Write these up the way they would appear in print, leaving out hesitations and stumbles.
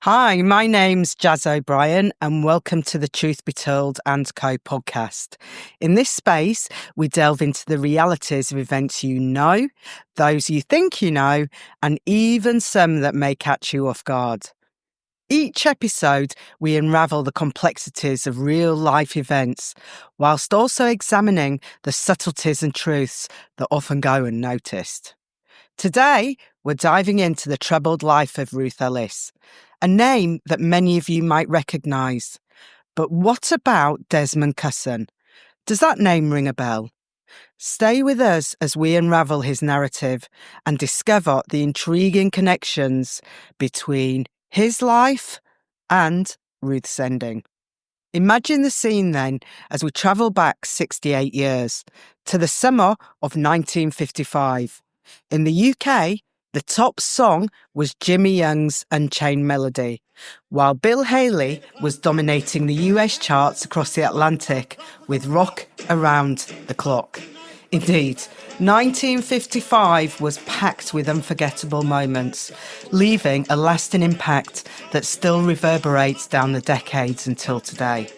Hi, my name's Jazz O'Brien, and welcome to the Truth Be Told and Co podcast. In this space, we delve into the realities of events you know, those you think you know, and even some that may catch you off guard. Each episode, we unravel the complexities of real life events, whilst also examining the subtleties and truths that often go unnoticed. Today, we're diving into the troubled life of Ruth Ellis, a name that many of you might recognise. But what about Desmond Cusson? Does that name ring a bell? Stay with us as we unravel his narrative and discover the intriguing connections between his life and Ruth's ending. Imagine the scene then as we travel back 68 years to the summer of 1955. In the UK, the top song was Jimmy Young's Unchained Melody, while Bill Haley was dominating the US charts across the Atlantic with Rock Around the Clock. Indeed, 1955 was packed with unforgettable moments, leaving a lasting impact that still reverberates down the decades until today.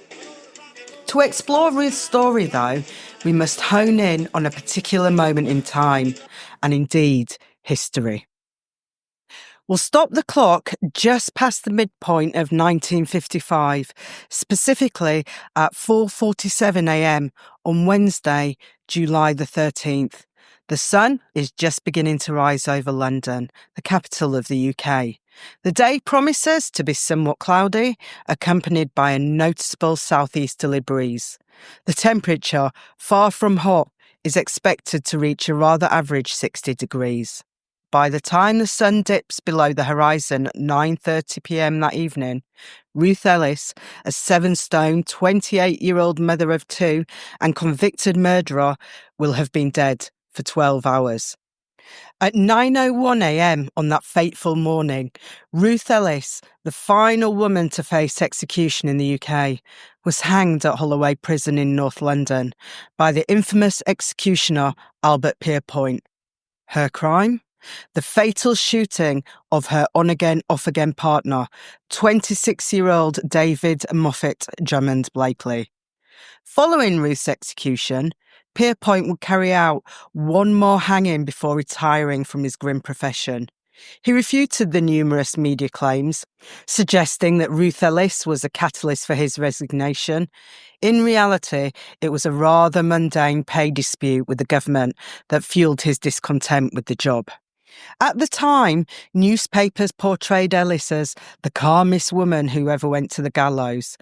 To explore Ruth's story, though, we must hone in on a particular moment in time, and indeed, history. We'll stop the clock just past the midpoint of 1955, specifically at 4:47 a.m. on Wednesday, July the 13th. The sun is just beginning to rise over London, the capital of the UK. The day promises to be somewhat cloudy, accompanied by a noticeable southeasterly breeze. The temperature, far from hot, is expected to reach a rather average 60 degrees. By the time the sun dips below the horizon at 9:30 p.m. that evening, Ruth Ellis, a 7-stone, 28-year-old mother of 2 and convicted murderer, will have been dead for 12 hours. At 9:01 a.m. on that fateful morning, Ruth Ellis, the final woman to face execution in the UK, was hanged at Holloway Prison in North London by the infamous executioner Albert Pierpoint. Her crime? The fatal shooting of her on-again, off-again partner, 26-year-old David Moffat Drummond Blakely. Following Ruth's execution, Pierpoint would carry out one more hanging before retiring from his grim profession. He refuted the numerous media claims, suggesting that Ruth Ellis was a catalyst for his resignation. In reality, it was a rather mundane pay dispute with the government that fueled his discontent with the job. At the time, newspapers portrayed Ellis as the calmest woman who ever went to the gallows.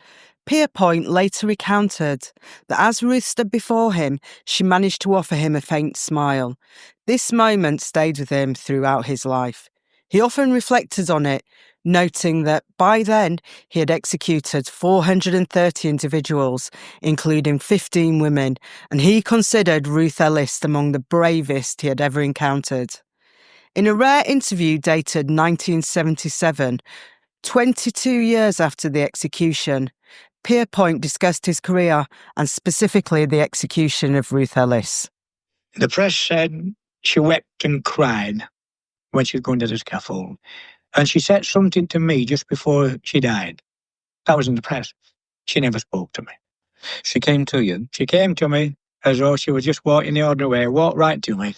Pierpoint later recounted that as Ruth stood before him, she managed to offer him a faint smile. This moment stayed with him throughout his life. He often reflected on it, noting that by then he had executed 430 individuals, including 15 women, and he considered Ruth Ellis among the bravest he had ever encountered. In a rare interview dated 1977, 22 years after the execution, Pierpoint discussed his career and specifically the execution of Ruth Ellis. The press said she wept and cried when she was going to the scaffold. And she said something to me just before she died. That was in the press. She never spoke to me. She came to you. She came to me as though she was just walking the ordinary way, walked right to me.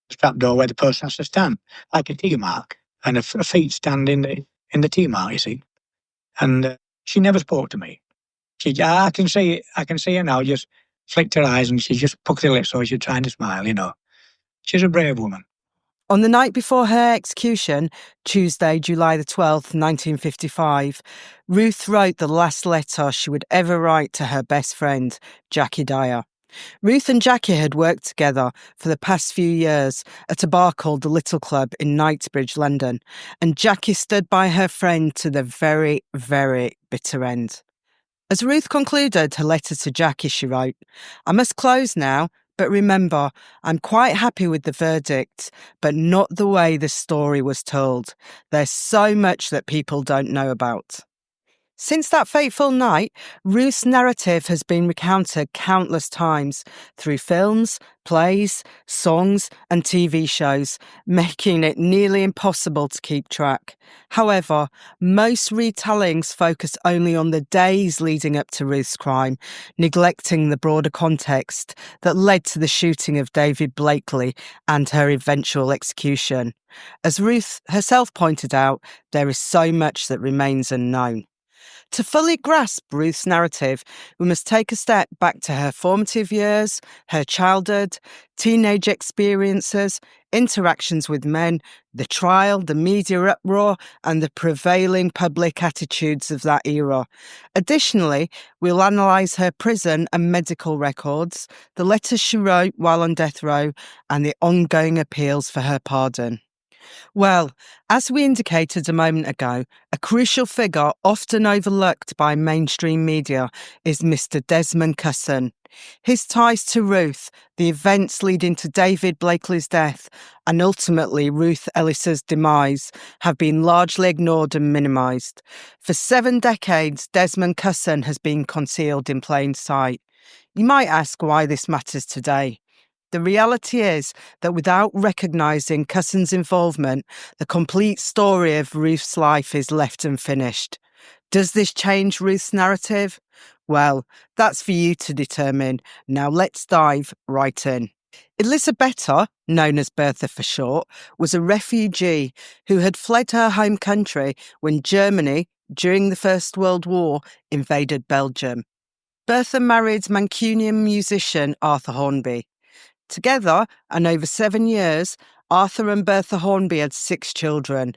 Strap door where the person has to stand, like a T mark, and her feet stand in the T mark, you see. And she never spoke to me. I can see her now, just flicked her eyes and she just puckered her lips so she's trying to smile, you know. She's a brave woman. On the night before her execution, Tuesday, July the 12th, 1955, Ruth wrote the last letter she would ever write to her best friend, Jackie Dyer. Ruth and Jackie had worked together for the past few years at a bar called the Little Club in Knightsbridge, London, and Jackie stood by her friend to the very, very bitter end. As Ruth concluded her letter to Jackie, she wrote, "I must close now, but remember, I'm quite happy with the verdict, but not the way the story was told. There's so much that people don't know about." Since that fateful night, Ruth's narrative has been recounted countless times through films, plays, songs, and TV shows, making it nearly impossible to keep track. However, most retellings focus only on the days leading up to Ruth's crime, neglecting the broader context that led to the shooting of David Blakely and her eventual execution. As Ruth herself pointed out, there is so much that remains unknown. To fully grasp Ruth's narrative, we must take a step back to her formative years, her childhood, teenage experiences, interactions with men, the trial, the media uproar, and the prevailing public attitudes of that era. Additionally, we'll analyse her prison and medical records, the letters she wrote while on death row, and the ongoing appeals for her pardon. Well, as we indicated a moment ago, a crucial figure often overlooked by mainstream media is Mr. Desmond Cusson. His ties to Ruth, the events leading to David Blakely's death, and ultimately Ruth Ellis's demise have been largely ignored and minimised. For 7 decades, Desmond Cusson has been concealed in plain sight. You might ask why this matters today. The reality is that without recognising Cusson's involvement, the complete story of Ruth's life is left unfinished. Does this change Ruth's narrative? Well, that's for you to determine. Now let's dive right in. Elisabetta, known as Bertha for short, was a refugee who had fled her home country when Germany, during the First World War, invaded Belgium. Bertha married Mancunian musician Arthur Hornby. Together, and over 7 years, Arthur and Bertha Hornby had 6 children.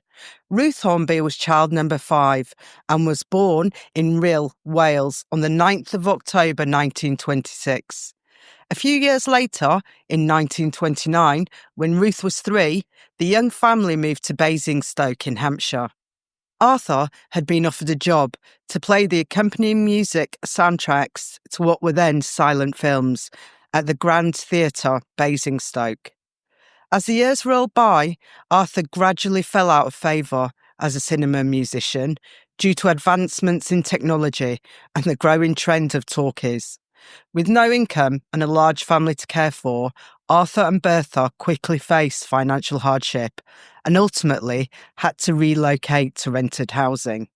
Ruth Hornby was child number 5 and was born in Rhyl, Wales, on the 9th of October 1926. A few years later, in 1929, when Ruth was 3, the young family moved to Basingstoke in Hampshire. Arthur had been offered a job to play the accompanying music soundtracks to what were then silent films at the Grand Theatre, Basingstoke. As the years rolled by, Arthur gradually fell out of favour as a cinema musician due to advancements in technology and the growing trend of talkies. With no income and a large family to care for, Arthur and Bertha quickly faced financial hardship and ultimately had to relocate to rented housing.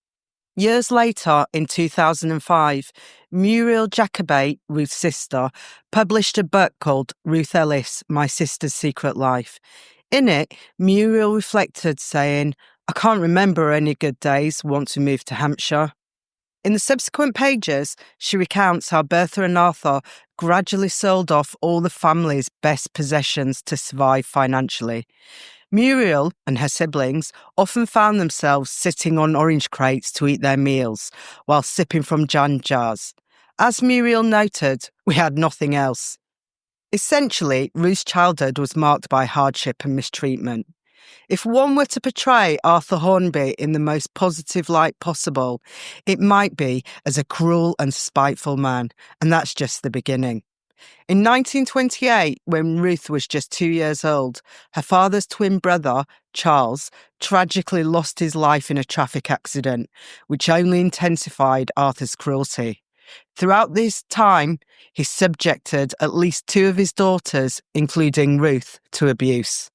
Years later, in 2005, Muriel Jacobate, Ruth's sister, published a book called Ruth Ellis, My Sister's Secret Life. In it, Muriel reflected, saying, "I can't remember any good days once we moved to Hampshire." In the subsequent pages, she recounts how Bertha and Arthur gradually sold off all the family's best possessions to survive financially. Muriel and her siblings often found themselves sitting on orange crates to eat their meals while sipping from jam jars. As Muriel noted, we had nothing else. Essentially, Ruth's childhood was marked by hardship and mistreatment. If one were to portray Arthur Hornby in the most positive light possible, it might be as a cruel and spiteful man, and that's just the beginning. In 1928, when Ruth was just 2 years old, her father's twin brother, Charles, tragically lost his life in a traffic accident, which only intensified Arthur's cruelty. Throughout this time, he subjected at least 2 of his daughters, including Ruth, to abuse.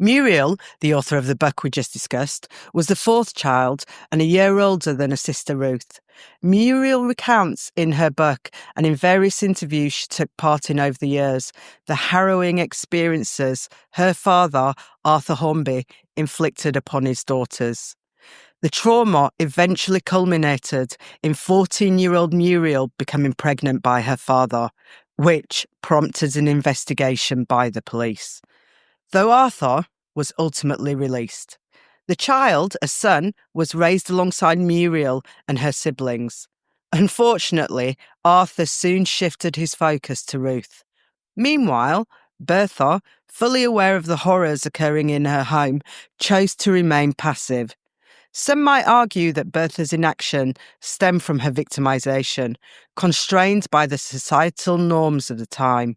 Muriel, the author of the book we just discussed, was the 4th child and a year older than her sister Ruth. Muriel recounts in her book and in various interviews she took part in over the years the harrowing experiences her father, Arthur Hornby, inflicted upon his daughters. The trauma eventually culminated in 14-year-old Muriel becoming pregnant by her father, which prompted an investigation by the police. Though Arthur was ultimately released, the child, a son, was raised alongside Muriel and her siblings. Unfortunately, Arthur soon shifted his focus to Ruth. Meanwhile, Bertha, fully aware of the horrors occurring in her home, chose to remain passive. Some might argue that Bertha's inaction stemmed from her victimisation, constrained by the societal norms of the time.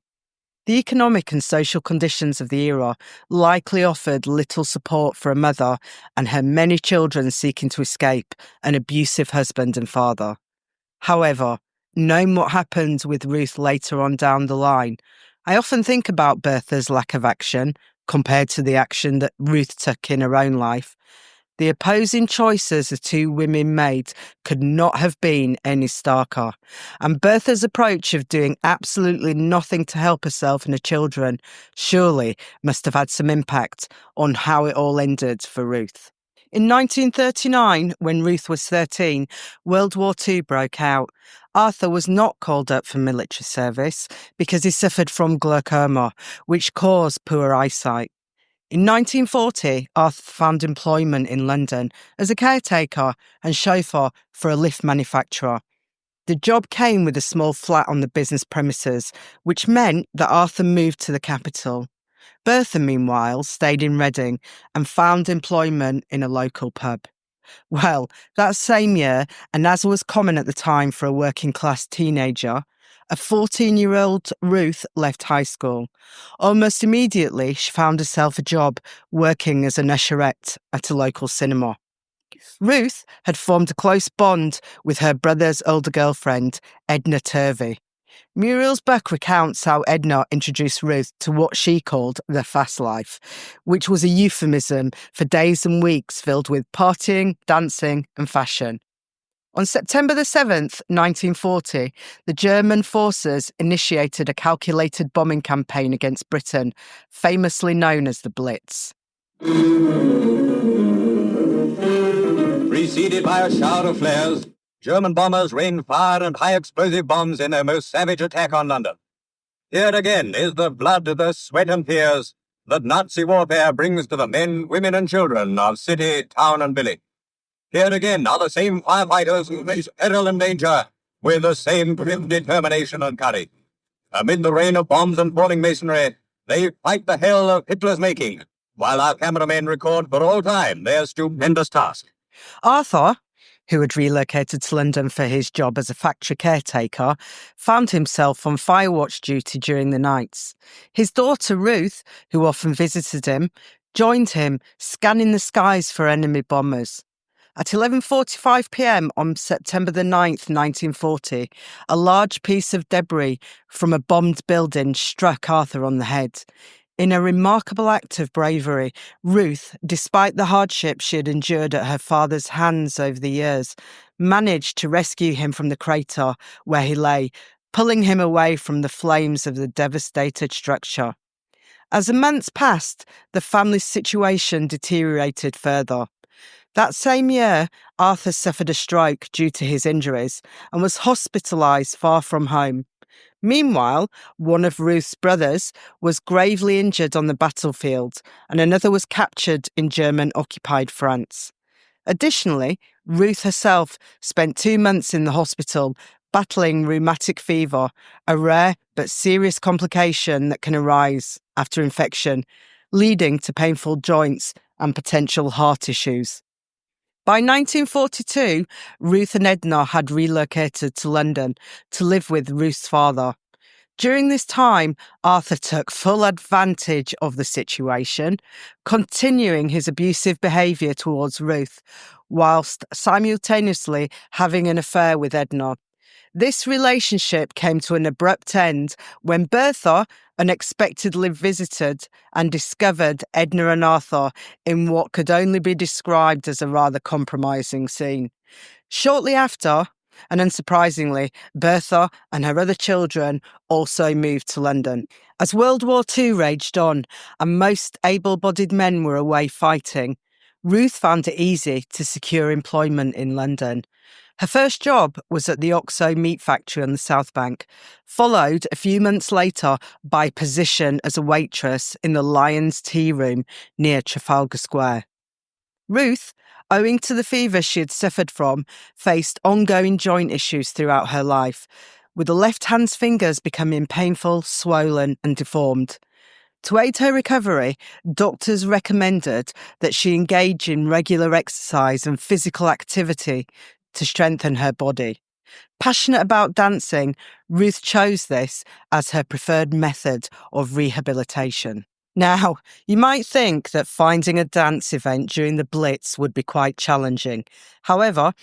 The economic and social conditions of the era likely offered little support for a mother and her many children seeking to escape an abusive husband and father. However, knowing what happened with Ruth later on down the line, I often think about Bertha's lack of action compared to the action that Ruth took in her own life. The opposing choices the two women made could not have been any starker, and Bertha's approach of doing absolutely nothing to help herself and her children surely must have had some impact on how it all ended for Ruth. In 1939, when Ruth was 13, World War II broke out. Arthur was not called up for military service because he suffered from glaucoma, which caused poor eyesight. In 1940, Arthur found employment in London as a caretaker and chauffeur for a lift manufacturer. The job came with a small flat on the business premises, which meant that Arthur moved to the capital. Bertha, meanwhile, stayed in Reading and found employment in a local pub. Well, that same year, and as was common at the time for a working-class teenager, a 14-year-old Ruth left high school. Almost immediately, she found herself a job working as an usherette at a local cinema. Ruth had formed a close bond with her brother's older girlfriend, Edna Turvey. Muriel's book recounts how Edna introduced Ruth to what she called the fast life, which was a euphemism for days and weeks filled with partying, dancing and fashion. On September the 7th, 1940, the German forces initiated a calculated bombing campaign against Britain, famously known as the Blitz. Preceded by a shower of flares, German bombers rained fire and high explosive bombs in their most savage attack on London. Here again is the blood, the sweat and tears that Nazi warfare brings to the men, women and children of city, town and village. Here again are the same firefighters who face peril and danger with the same grim determination and courage. Amid the rain of bombs and falling masonry, they fight the hell of Hitler's making, while our cameramen record for all time their stupendous task. Arthur, who had relocated to London for his job as a factory caretaker, found himself on firewatch duty during the nights. His daughter Ruth, who often visited him, joined him, scanning the skies for enemy bombers. At 11:45 p.m. on September the 9th, 1940, a large piece of debris from a bombed building struck Arthur on the head. In a remarkable act of bravery, Ruth, despite the hardship she had endured at her father's hands over the years, managed to rescue him from the crater where he lay, pulling him away from the flames of the devastated structure. As the months passed, the family's situation deteriorated further. That same year, Arthur suffered a stroke due to his injuries and was hospitalised far from home. Meanwhile, one of Ruth's brothers was gravely injured on the battlefield and another was captured in German-occupied France. Additionally, Ruth herself spent 2 months in the hospital battling rheumatic fever, a rare but serious complication that can arise after infection, leading to painful joints and potential heart issues. By 1942, Ruth and Edna had relocated to London to live with Ruth's father. During this time, Arthur took full advantage of the situation, continuing his abusive behaviour towards Ruth, whilst simultaneously having an affair with Edna. This relationship came to an abrupt end when Bertha unexpectedly visited and discovered Edna and Arthur in what could only be described as a rather compromising scene. Shortly after, and unsurprisingly, Bertha and her other children also moved to London. As World War II raged on and most able-bodied men were away fighting, Ruth found it easy to secure employment in London. Her first job was at the Oxo meat factory on the South Bank, followed a few months later by a position as a waitress in the Lions Tea Room near Trafalgar Square. Ruth, owing to the fever she had suffered from, faced ongoing joint issues throughout her life, with the left hand's fingers becoming painful, swollen and deformed. To aid her recovery, doctors recommended that she engage in regular exercise and physical activity to strengthen her body. Passionate about dancing, Ruth chose this as her preferred method of rehabilitation. Now, you might think that finding a dance event during the Blitz would be quite challenging. However,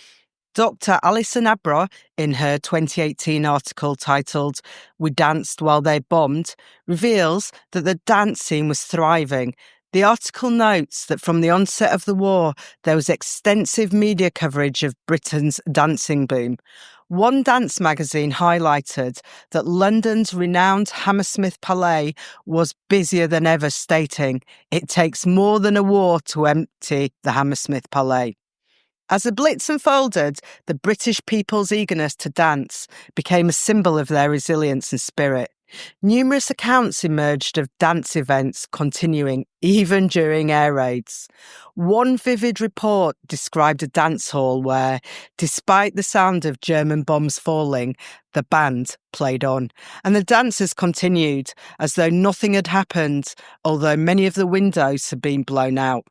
Dr. Alison Abra, in her 2018 article titled "We Danced While They Bombed," reveals that the dance scene was thriving. The article notes that from the onset of the war, there was extensive media coverage of Britain's dancing boom. One dance magazine highlighted that London's renowned Hammersmith Palais was busier than ever, stating, "It takes more than a war to empty the Hammersmith Palais." As the Blitz unfolded, the British people's eagerness to dance became a symbol of their resilience and spirit. Numerous accounts emerged of dance events continuing even during air raids. One vivid report described a dance hall where, despite the sound of German bombs falling, the band played on, and the dancers continued as though nothing had happened, although many of the windows had been blown out.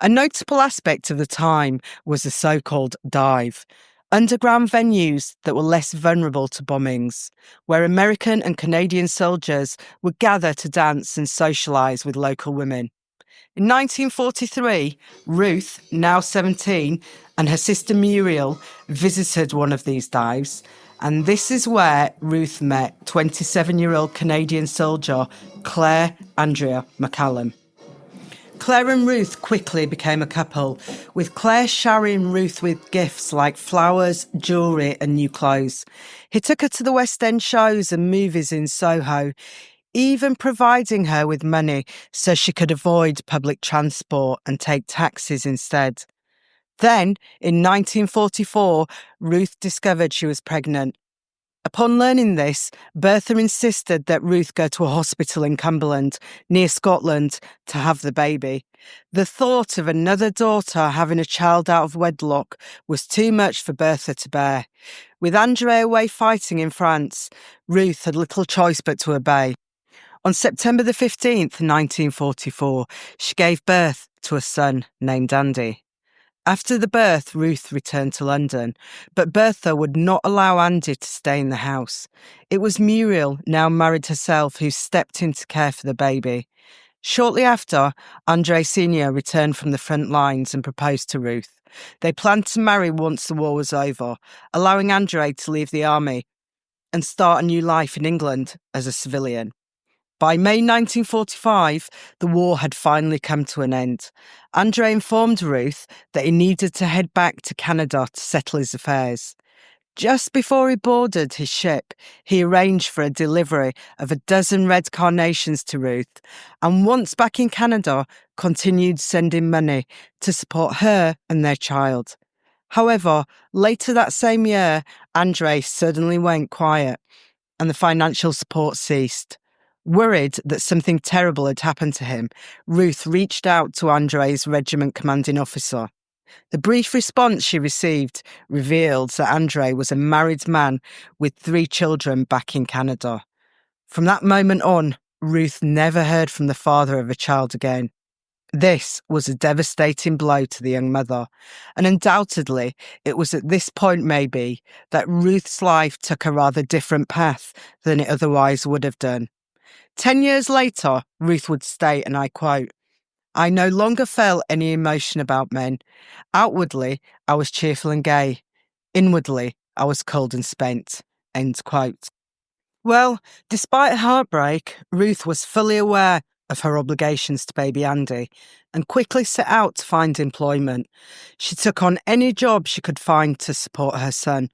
A notable aspect of the time was the so-called dive, underground venues that were less vulnerable to bombings, where American and Canadian soldiers would gather to dance and socialise with local women. In 1943, Ruth, now 17, and her sister Muriel visited one of these dives, and this is where Ruth met 27-year-old Canadian soldier Claire Andrea McCallum. Claire and Ruth quickly became a couple, with Claire showering Ruth with gifts like flowers, jewellery and new clothes. He took her to the West End shows and movies in Soho, even providing her with money so she could avoid public transport and take taxis instead. Then, in 1944, Ruth discovered she was pregnant. Upon learning this, Bertha insisted that Ruth go to a hospital in Cumberland, near Scotland, to have the baby. The thought of another daughter having a child out of wedlock was too much for Bertha to bear. With Andre away fighting in France, Ruth had little choice but to obey. On September the 15th, 1944, she gave birth to a son named Andy. After the birth, Ruth returned to London, but Bertha would not allow Andy to stay in the house. It was Muriel, now married herself, who stepped in to care for the baby. Shortly after, Andre Sr. returned from the front lines and proposed to Ruth. They planned to marry once the war was over, allowing Andre to leave the army and start a new life in England as a civilian. By May 1945, the war had finally come to an end. Andre informed Ruth that he needed to head back to Canada to settle his affairs. Just before he boarded his ship, he arranged for a delivery of a dozen red carnations to Ruth, and once back in Canada, continued sending money to support her and their child. However, later that same year, Andre suddenly went quiet, and the financial support ceased. Worried that something terrible had happened to him, Ruth reached out to Andre's regiment commanding officer. The brief response she received revealed that Andre was a married man with 3 children back in Canada. From that moment on, Ruth never heard from the father of a child again. This was a devastating blow to the young mother, and undoubtedly it was at this point maybe that Ruth's life took a rather different path than it otherwise would have done. 10 years later, Ruth would state, and I quote, "I no longer felt any emotion about men. Outwardly, I was cheerful and gay. Inwardly, I was cold and spent." End quote. Well, despite heartbreak, Ruth was fully aware of her obligations to baby Andy and quickly set out to find employment. She took on any job she could find to support her son,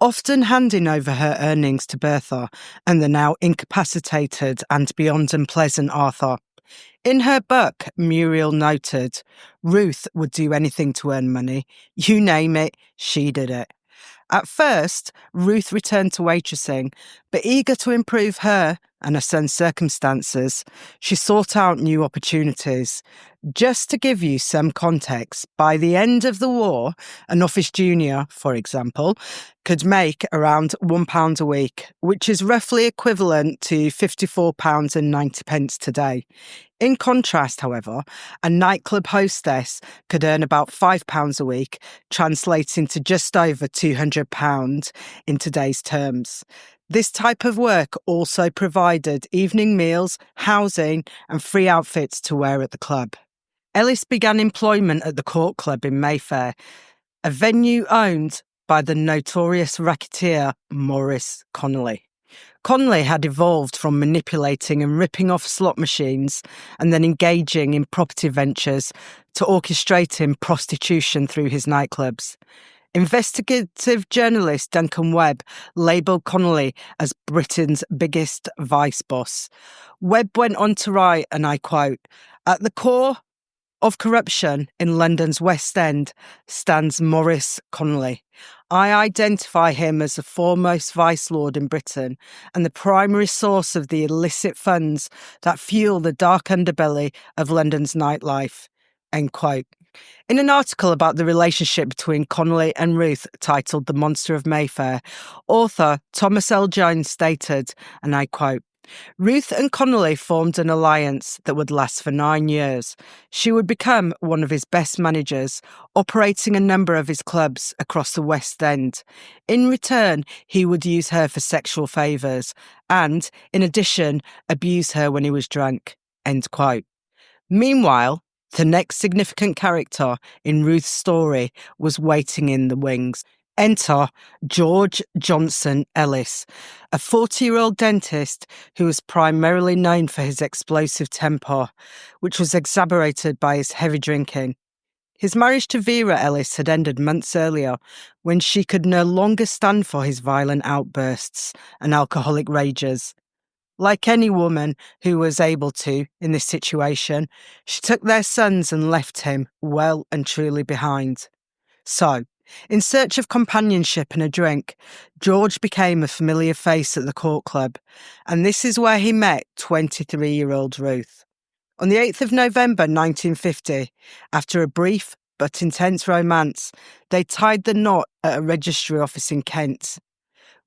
often handing over her earnings to Bertha and the now incapacitated and beyond unpleasant Arthur. In her book, Muriel noted, Ruth would do anything to earn money. You name it, she did it. At first, Ruth returned to waitressing, but eager to improve her and her son's circumstances, she sought out new opportunities. Just to give you some context, by the end of the war, an office junior, for example, could make around £1 a week, which is roughly equivalent to £54.90 today. In contrast, however, a nightclub hostess could earn about £5 a week, translating to just over £200 in today's terms. This type of work also provided evening meals, housing, and free outfits to wear at the club. Ellis began employment at the Court Club in Mayfair, a venue owned by the notorious racketeer Maurice Connolly. Connolly had evolved from manipulating and ripping off slot machines and then engaging in property ventures to orchestrating prostitution through his nightclubs. Investigative journalist Duncan Webb labelled Connolly as Britain's biggest vice boss. Webb went on to write, and I quote, "At the core of corruption in London's West End stands Maurice Connolly. I identify him as the foremost vice lord in Britain and the primary source of the illicit funds that fuel the dark underbelly of London's nightlife." End quote. In an article about the relationship between Connolly and Ruth titled The Monster of Mayfair, author Thomas L. Jones stated, and I quote, "Ruth and Connolly formed an alliance that would last for 9 years. She would become one of his best managers, operating a number of his clubs across the West End. In return, he would use her for sexual favours and, in addition, abuse her when he was drunk." End quote. Meanwhile, the next significant character in Ruth's story was waiting in the wings. Enter George Johnson Ellis, a 40-year-old dentist who was primarily known for his explosive temper, which was exacerbated by his heavy drinking. His marriage to Vera Ellis had ended months earlier when she could no longer stand for his violent outbursts and alcoholic rages. Like any woman who was able to in this situation, she took their sons and left him well and truly behind. So, in search of companionship and a drink, George became a familiar face at the Court Club, and this is where he met 23-year-old Ruth. On the 8th of November 1950, after a brief but intense romance, they tied the knot at a registry office in Kent.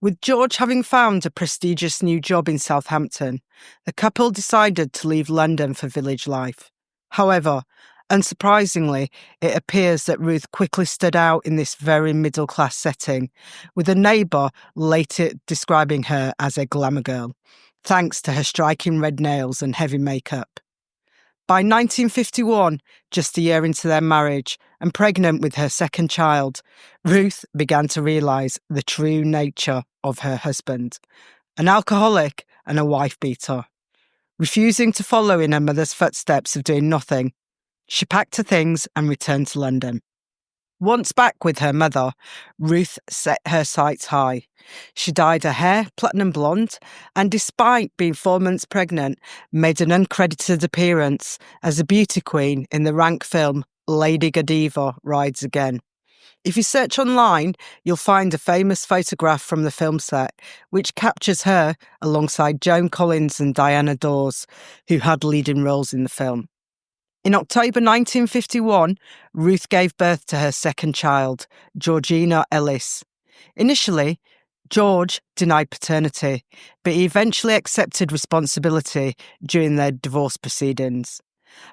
With George having found a prestigious new job in Southampton, the couple decided to leave London for village life. However, unsurprisingly, it appears that Ruth quickly stood out in this very middle-class setting, with a neighbour later describing her as a glamour girl, thanks to her striking red nails and heavy makeup. By 1951, just a year into their marriage and pregnant with her second child, Ruth began to realise the true nature of her husband, an alcoholic and a wife-beater. Refusing to follow in her mother's footsteps of doing nothing, she packed her things and returned to London. Once back with her mother, Ruth set her sights high. She dyed her hair platinum blonde and, despite being 4 months pregnant, made an uncredited appearance as a beauty queen in the rank film Lady Godiva Rides Again. If you search online, you'll find a famous photograph from the film set, which captures her alongside Joan Collins and Diana Dawes, who had leading roles in the film. In October 1951, Ruth gave birth to her second child, Georgina Ellis. Initially, George denied paternity, but he eventually accepted responsibility during their divorce proceedings.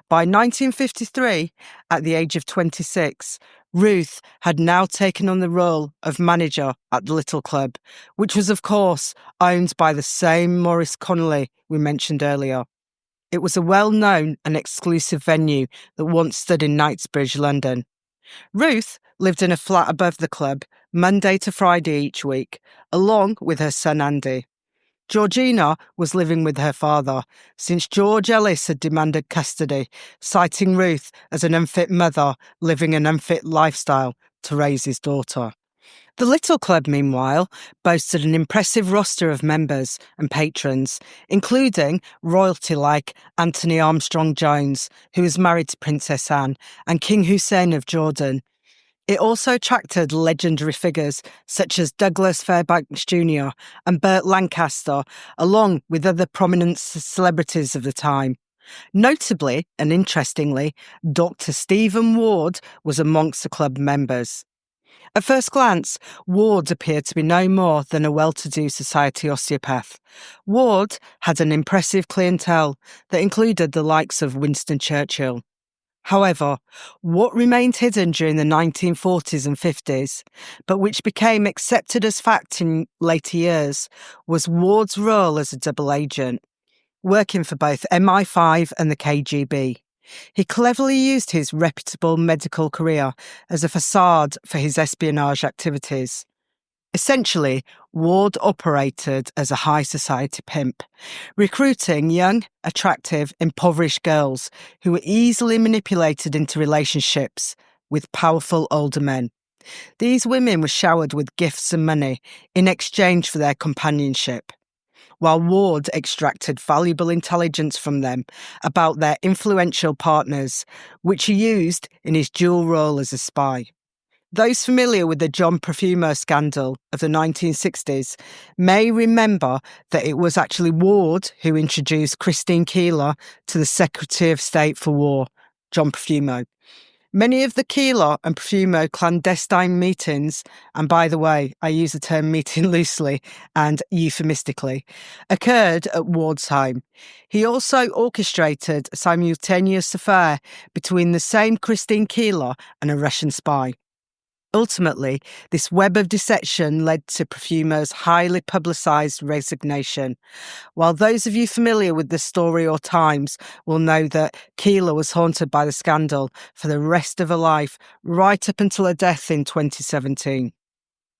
By 1953, at the age of 26, Ruth had now taken on the role of manager at the Little Club, which was, of course, owned by the same Maurice Connolly we mentioned earlier. It was a well-known and exclusive venue that once stood in Knightsbridge, London. Ruth lived in a flat above the club, Monday to Friday each week, along with her son Andy. Georgina was living with her father, since George Ellis had demanded custody, citing Ruth as an unfit mother living an unfit lifestyle to raise his daughter. The Little Club, meanwhile, boasted an impressive roster of members and patrons, including royalty like Anthony Armstrong-Jones, who was married to Princess Anne, and King Hussein of Jordan. It also attracted legendary figures such as Douglas Fairbanks Jr. and Burt Lancaster, along with other prominent celebrities of the time. Notably and interestingly, Dr. Stephen Ward was amongst the club members. At first glance, Ward appeared to be no more than a well-to-do society osteopath. Ward had an impressive clientele that included the likes of Winston Churchill. However, what remained hidden during the 1940s and 50s, but which became accepted as fact in later years, was Ward's role as a double agent, working for both MI5 and the KGB. He cleverly used his reputable medical career as a facade for his espionage activities. Essentially, Ward operated as a high society pimp, recruiting young, attractive, impoverished girls who were easily manipulated into relationships with powerful older men. These women were showered with gifts and money in exchange for their companionship, while Ward extracted valuable intelligence from them about their influential partners, which he used in his dual role as a spy. Those familiar with the John Profumo scandal of the 1960s may remember that it was actually Ward who introduced Christine Keeler to the Secretary of State for War, John Profumo. Many of the Keeler and Profumo clandestine meetings, and by the way, I use the term meeting loosely and euphemistically, occurred at Ward's home. He also orchestrated a simultaneous affair between the same Christine Keeler and a Russian spy. Ultimately, this web of deception led to Profumo's highly publicised resignation. While those of you familiar with the story or times will know that Keeler was haunted by the scandal for the rest of her life, right up until her death in 2017.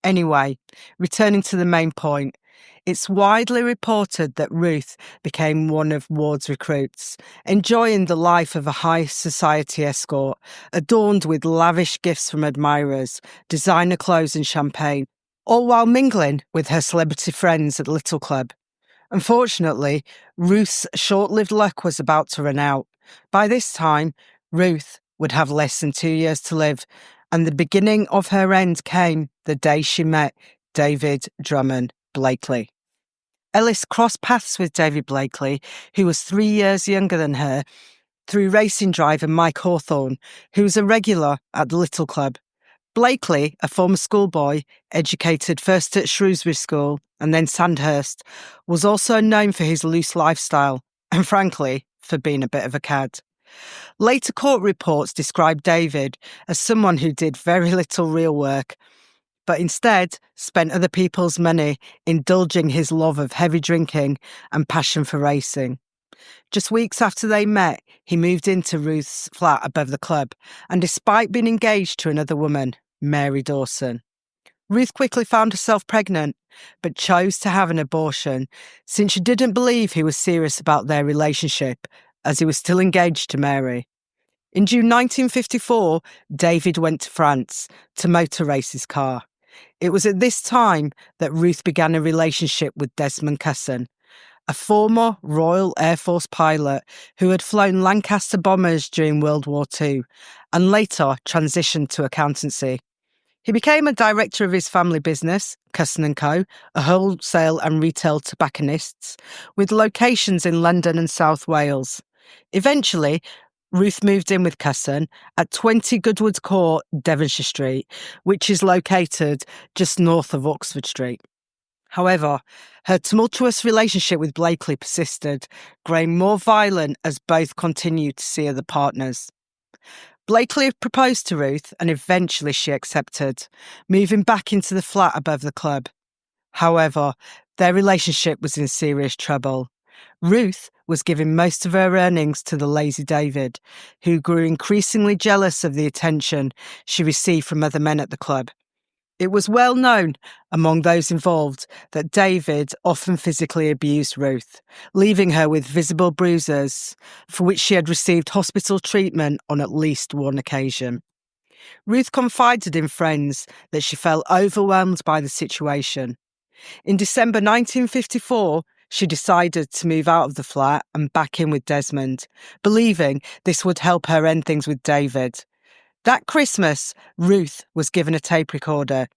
Anyway, returning to the main point, it's widely reported that Ruth became one of Ward's recruits, enjoying the life of a high society escort, adorned with lavish gifts from admirers, designer clothes and champagne, all while mingling with her celebrity friends at the Little Club. Unfortunately, Ruth's short-lived luck was about to run out. By this time, Ruth would have less than 2 years to live, and the beginning of her end came the day she met David Drummond Blakely. Ellis crossed paths with David Blakely, who was 3 years younger than her, through racing driver Mike Hawthorne, who was a regular at the Little Club. Blakely, a former schoolboy, educated first at Shrewsbury School and then Sandhurst, was also known for his loose lifestyle and, frankly, for being a bit of a cad. Later court reports described David as someone who did very little real work, but instead spent other people's money indulging his love of heavy drinking and passion for racing. Just weeks after they met, he moved into Ruth's flat above the club, and despite being engaged to another woman, Mary Dawson, Ruth quickly found herself pregnant, but chose to have an abortion since she didn't believe he was serious about their relationship, as he was still engaged to Mary. In June 1954, David went to France to motor race his car. It was at this time that Ruth began a relationship with Desmond Cusson, a former Royal Air Force pilot who had flown Lancaster bombers during World War II and later transitioned to accountancy. He became a director of his family business, Cusson & Co., a wholesale and retail tobacconists, with locations in London and South Wales. Eventually, Ruth moved in with Cusson at 20 Goodwood Court, Devonshire Street, which is located just north of Oxford Street. However, her tumultuous relationship with Blakely persisted, growing more violent as both continued to see other partners. Blakely proposed to Ruth and eventually she accepted, moving back into the flat above the club. However, their relationship was in serious trouble. Ruth was giving most of her earnings to the lazy David, who grew increasingly jealous of the attention she received from other men at the club. It was well known among those involved that David often physically abused Ruth, leaving her with visible bruises, for which she had received hospital treatment on at least one occasion. Ruth confided in friends that she felt overwhelmed by the situation. In December 1954, she decided to move out of the flat and back in with Desmond, believing this would help her end things with David. That Christmas, Ruth was given a tape recorder.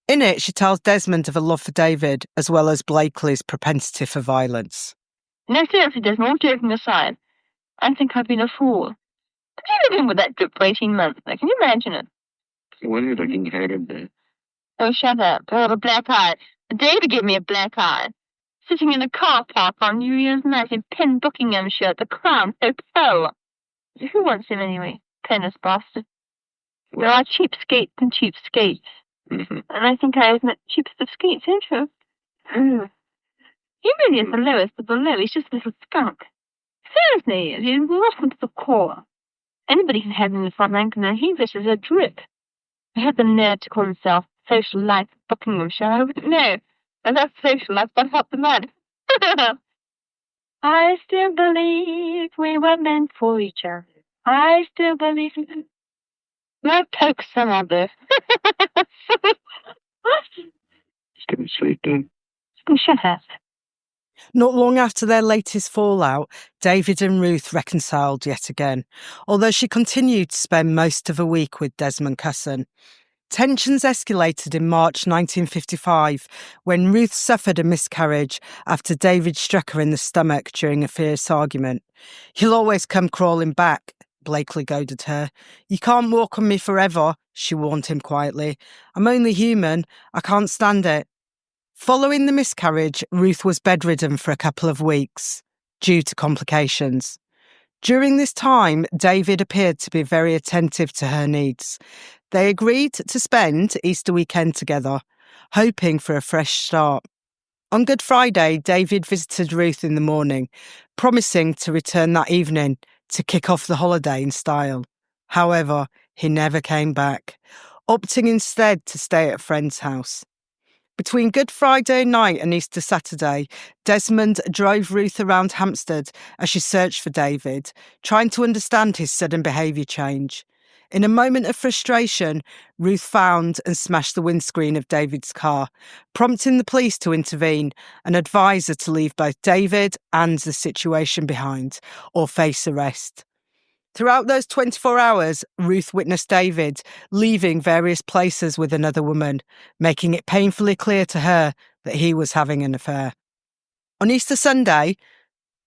In it, she tells Desmond of a love for David, as well as Blakely's propensity for violence. No, seriously, Desmond, all joking aside, I think I've been a fool. Have you living with that drip for 18 months? Now, can you imagine it? When you're looking at it, Oh, shut up. I have a black eye. David gave me a black eye. Sitting in a car park on New Year's night in Penn Buckinghamshire at the Crown Hotel. Who wants him anyway? Penniless bastard. There are cheap skates and cheap skates. And I think I have met cheapest of skates, ain't you? He really is the lowest of the low. He's just a little skunk. Seriously, he's rotten to the core. Anybody can have him in the front rank, and he wishes a drip. I had the nerve to call himself social life Buckinghamshire. I wouldn't know. And that's social life, but help the mad. I still believe we were meant for each other. I still believe. Now poke some other. Still sleeping. Shut up. Not long after their latest fallout, David and Ruth reconciled yet again, although she continued to spend most of a week with Desmond Cusson. Tensions escalated in March 1955 when Ruth suffered a miscarriage after David struck her in the stomach during a fierce argument. "He'll always come crawling back," Blakely goaded her. "You can't walk on me forever," she warned him quietly. "I'm only human. I can't stand it." Following the miscarriage, Ruth was bedridden for a couple of weeks due to complications. During this time, David appeared to be very attentive to her needs. They agreed to spend Easter weekend together, hoping for a fresh start. On Good Friday, David visited Ruth in the morning, promising to return that evening to kick off the holiday in style. However, he never came back, opting instead to stay at a friend's house. Between Good Friday night and Easter Saturday, Desmond drove Ruth around Hampstead as she searched for David, trying to understand his sudden behaviour change. In a moment of frustration, Ruth found and smashed the windscreen of David's car, prompting the police to intervene and advise her to leave both David and the situation behind, or face arrest. Throughout those 24 hours, Ruth witnessed David leaving various places with another woman, making it painfully clear to her that he was having an affair. On Easter Sunday,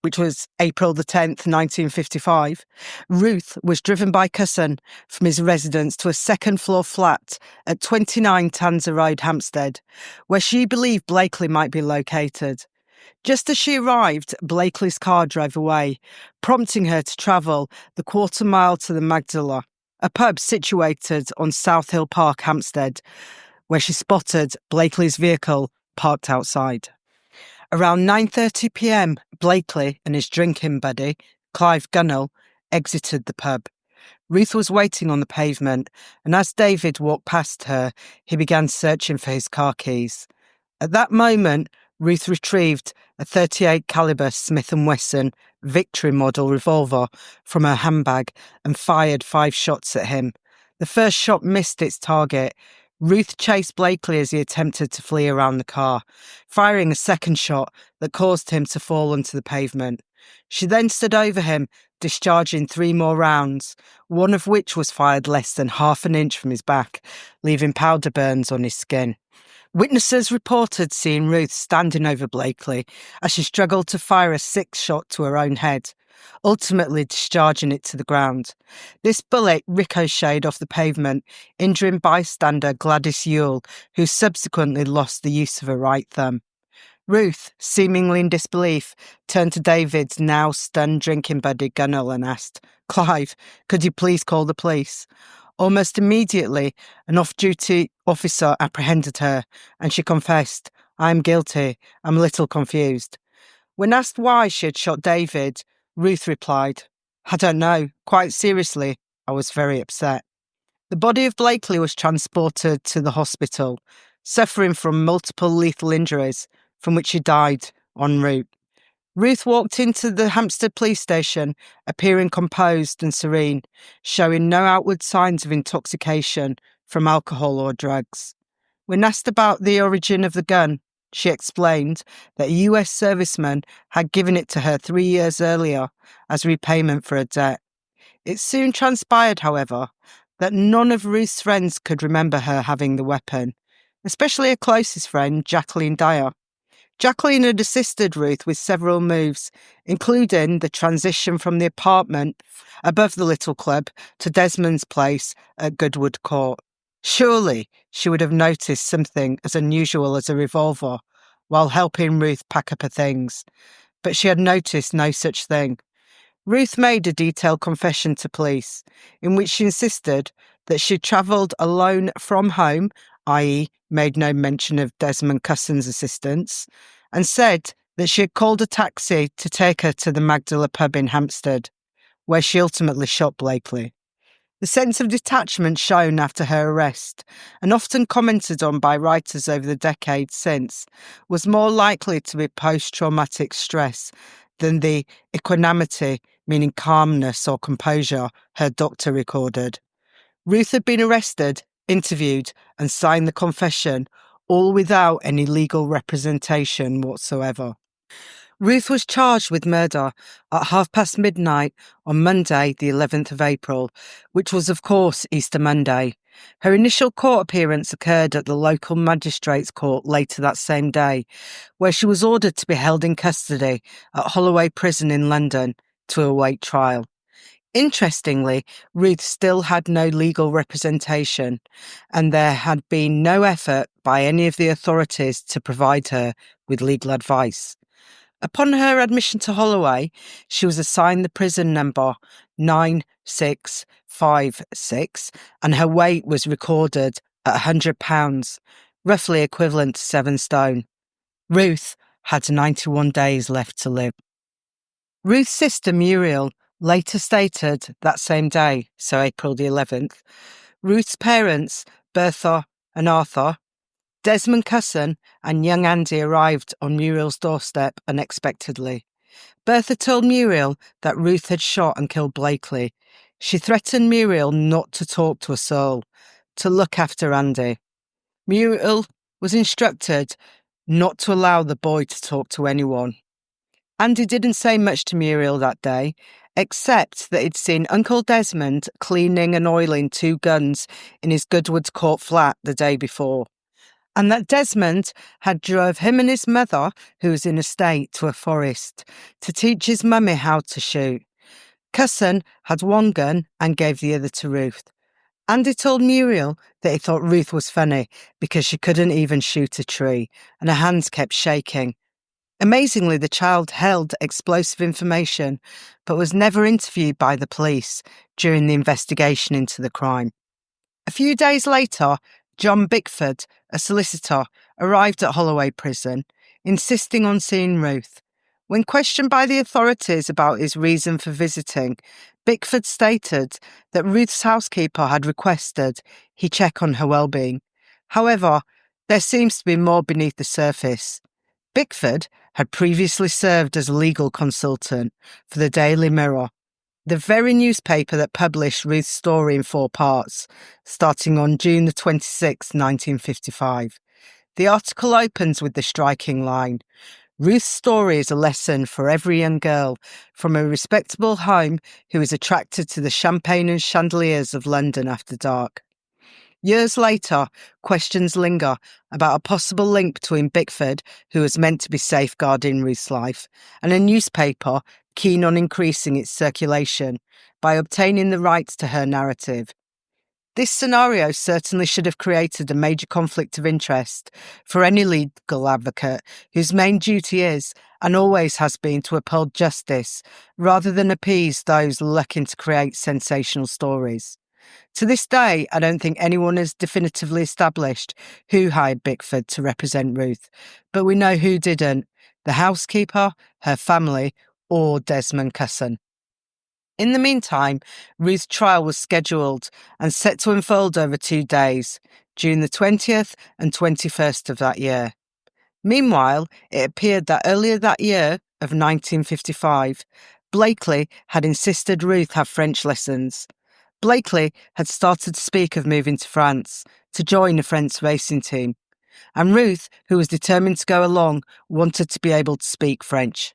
which was April the 10th, 1955, Ruth was driven by Cusson from his residence to a second-floor flat at 29 Tanzer Road, Hampstead, where she believed Blakely might be located. Just as she arrived, Blakely's car drove away, prompting her to travel the quarter mile to the Magdala, a pub situated on South Hill Park, Hampstead, where she spotted Blakely's vehicle parked outside. Around 9:30 p.m, Blakely and his drinking buddy, Clive Gunnell, exited the pub. Ruth was waiting on the pavement, and as David walked past her, he began searching for his car keys. At that moment, Ruth retrieved a .38 caliber Smith & Wesson Victory model revolver from her handbag and fired 5 shots at him. The first shot missed its target. Ruth chased Blakely as he attempted to flee around the car, firing a second shot that caused him to fall onto the pavement. She then stood over him, discharging 3 more rounds, one of which was fired less than half an inch from his back, leaving powder burns on his skin. Witnesses reported seeing Ruth standing over Blakely as she struggled to fire a 6th shot to her own head, ultimately discharging it to the ground. This bullet ricocheted off the pavement, injuring bystander Gladys Yule, who subsequently lost the use of her right thumb. Ruth, seemingly in disbelief, turned to David's now stunned drinking buddy Gunnell and asked, "Clive, could you please call the police?" Almost immediately, an off-duty officer apprehended her, and she confessed, "I'm guilty. I'm a little confused." When asked why she had shot David, Ruth replied, "I don't know. Quite seriously, I was very upset." The body of Blakely was transported to the hospital, suffering from multiple lethal injuries, from which he died en route. Ruth walked into the Hampstead police station, appearing composed and serene, showing no outward signs of intoxication from alcohol or drugs. When asked about the origin of the gun, she explained that a US serviceman had given it to her 3 years earlier as repayment for a debt. It soon transpired, however, that none of Ruth's friends could remember her having the weapon, especially her closest friend, Jacqueline Dyer. Jacqueline had assisted Ruth with several moves, including the transition from the apartment above the little club to Desmond's place at Goodwood Court. Surely she would have noticed something as unusual as a revolver while helping Ruth pack up her things, but she had noticed no such thing. Ruth made a detailed confession to police, in which she insisted that she travelled alone from home, i.e. made no mention of Desmond Cusson's assistance, and said that she had called a taxi to take her to the Magdala pub in Hampstead, where she ultimately shot Blakely. The sense of detachment shown after her arrest, and often commented on by writers over the decades since, was more likely to be post-traumatic stress than the equanimity, meaning calmness or composure, her doctor recorded. Ruth had been arrested, interviewed, and signed the confession, all without any legal representation whatsoever. Ruth was charged with murder at midnight on Monday, the 11th of April, which was, of course, Easter Monday. Her initial court appearance occurred at the local magistrates' court later that same day, where she was ordered to be held in custody at Holloway Prison in London to await trial. Interestingly, Ruth still had no legal representation, and there had been no effort by any of the authorities to provide her with legal advice. Upon her admission to Holloway, she was assigned the prison number 9656, and her weight was recorded at £100, roughly equivalent to 7 stone. Ruth had 91 days left to live. Ruth's sister Muriel later stated that same day, so April the 11th, Ruth's parents, Bertha and Arthur, Desmond Cusson and young Andy arrived on Muriel's doorstep unexpectedly. Bertha told Muriel that Ruth had shot and killed Blakely. She threatened Muriel not to talk to a soul, to look after Andy. Muriel was instructed not to allow the boy to talk to anyone. Andy didn't say much to Muriel that day, except that he'd seen Uncle Desmond cleaning and oiling 2 guns in his Goodwood Court flat the day before, and that Desmond had drove him and his mother, who was in a state, to a forest to teach his mummy how to shoot. Cusson had 1 gun and gave the other to Ruth. Andy told Muriel that he thought Ruth was funny because she couldn't even shoot a tree and her hands kept shaking. Amazingly, the child held explosive information but was never interviewed by the police during the investigation into the crime. A few days later, John Bickford, a solicitor, arrived at Holloway Prison, insisting on seeing Ruth. When questioned by the authorities about his reason for visiting, Bickford stated that Ruth's housekeeper had requested he check on her well-being. However, there seems to be more beneath the surface. Bickford had previously served as a legal consultant for the Daily Mirror, the very newspaper that published Ruth's story in 4 parts, starting on June the 26th, 1955. The article opens with the striking line, "Ruth's story is a lesson for every young girl from a respectable home who is attracted to the champagne and chandeliers of London after dark." Years later, questions linger about a possible link between Bickford, who was meant to be safeguarding Ruth's life, and a newspaper keen on increasing its circulation by obtaining the rights to her narrative. This scenario certainly should have created a major conflict of interest for any legal advocate whose main duty is, and always has been, to uphold justice, rather than appease those looking to create sensational stories. To this day, I don't think anyone has definitively established who hired Bickford to represent Ruth, but we know who didn't: the housekeeper, her family, or Desmond Cusson. In the meantime, Ruth's trial was scheduled and set to unfold over 2 days, June the 20th and 21st of that year. Meanwhile, it appeared that earlier that year of 1955, Blakely had insisted Ruth have French lessons. Blakely had started to speak of moving to France to join a French racing team, and Ruth, who was determined to go along, wanted to be able to speak French.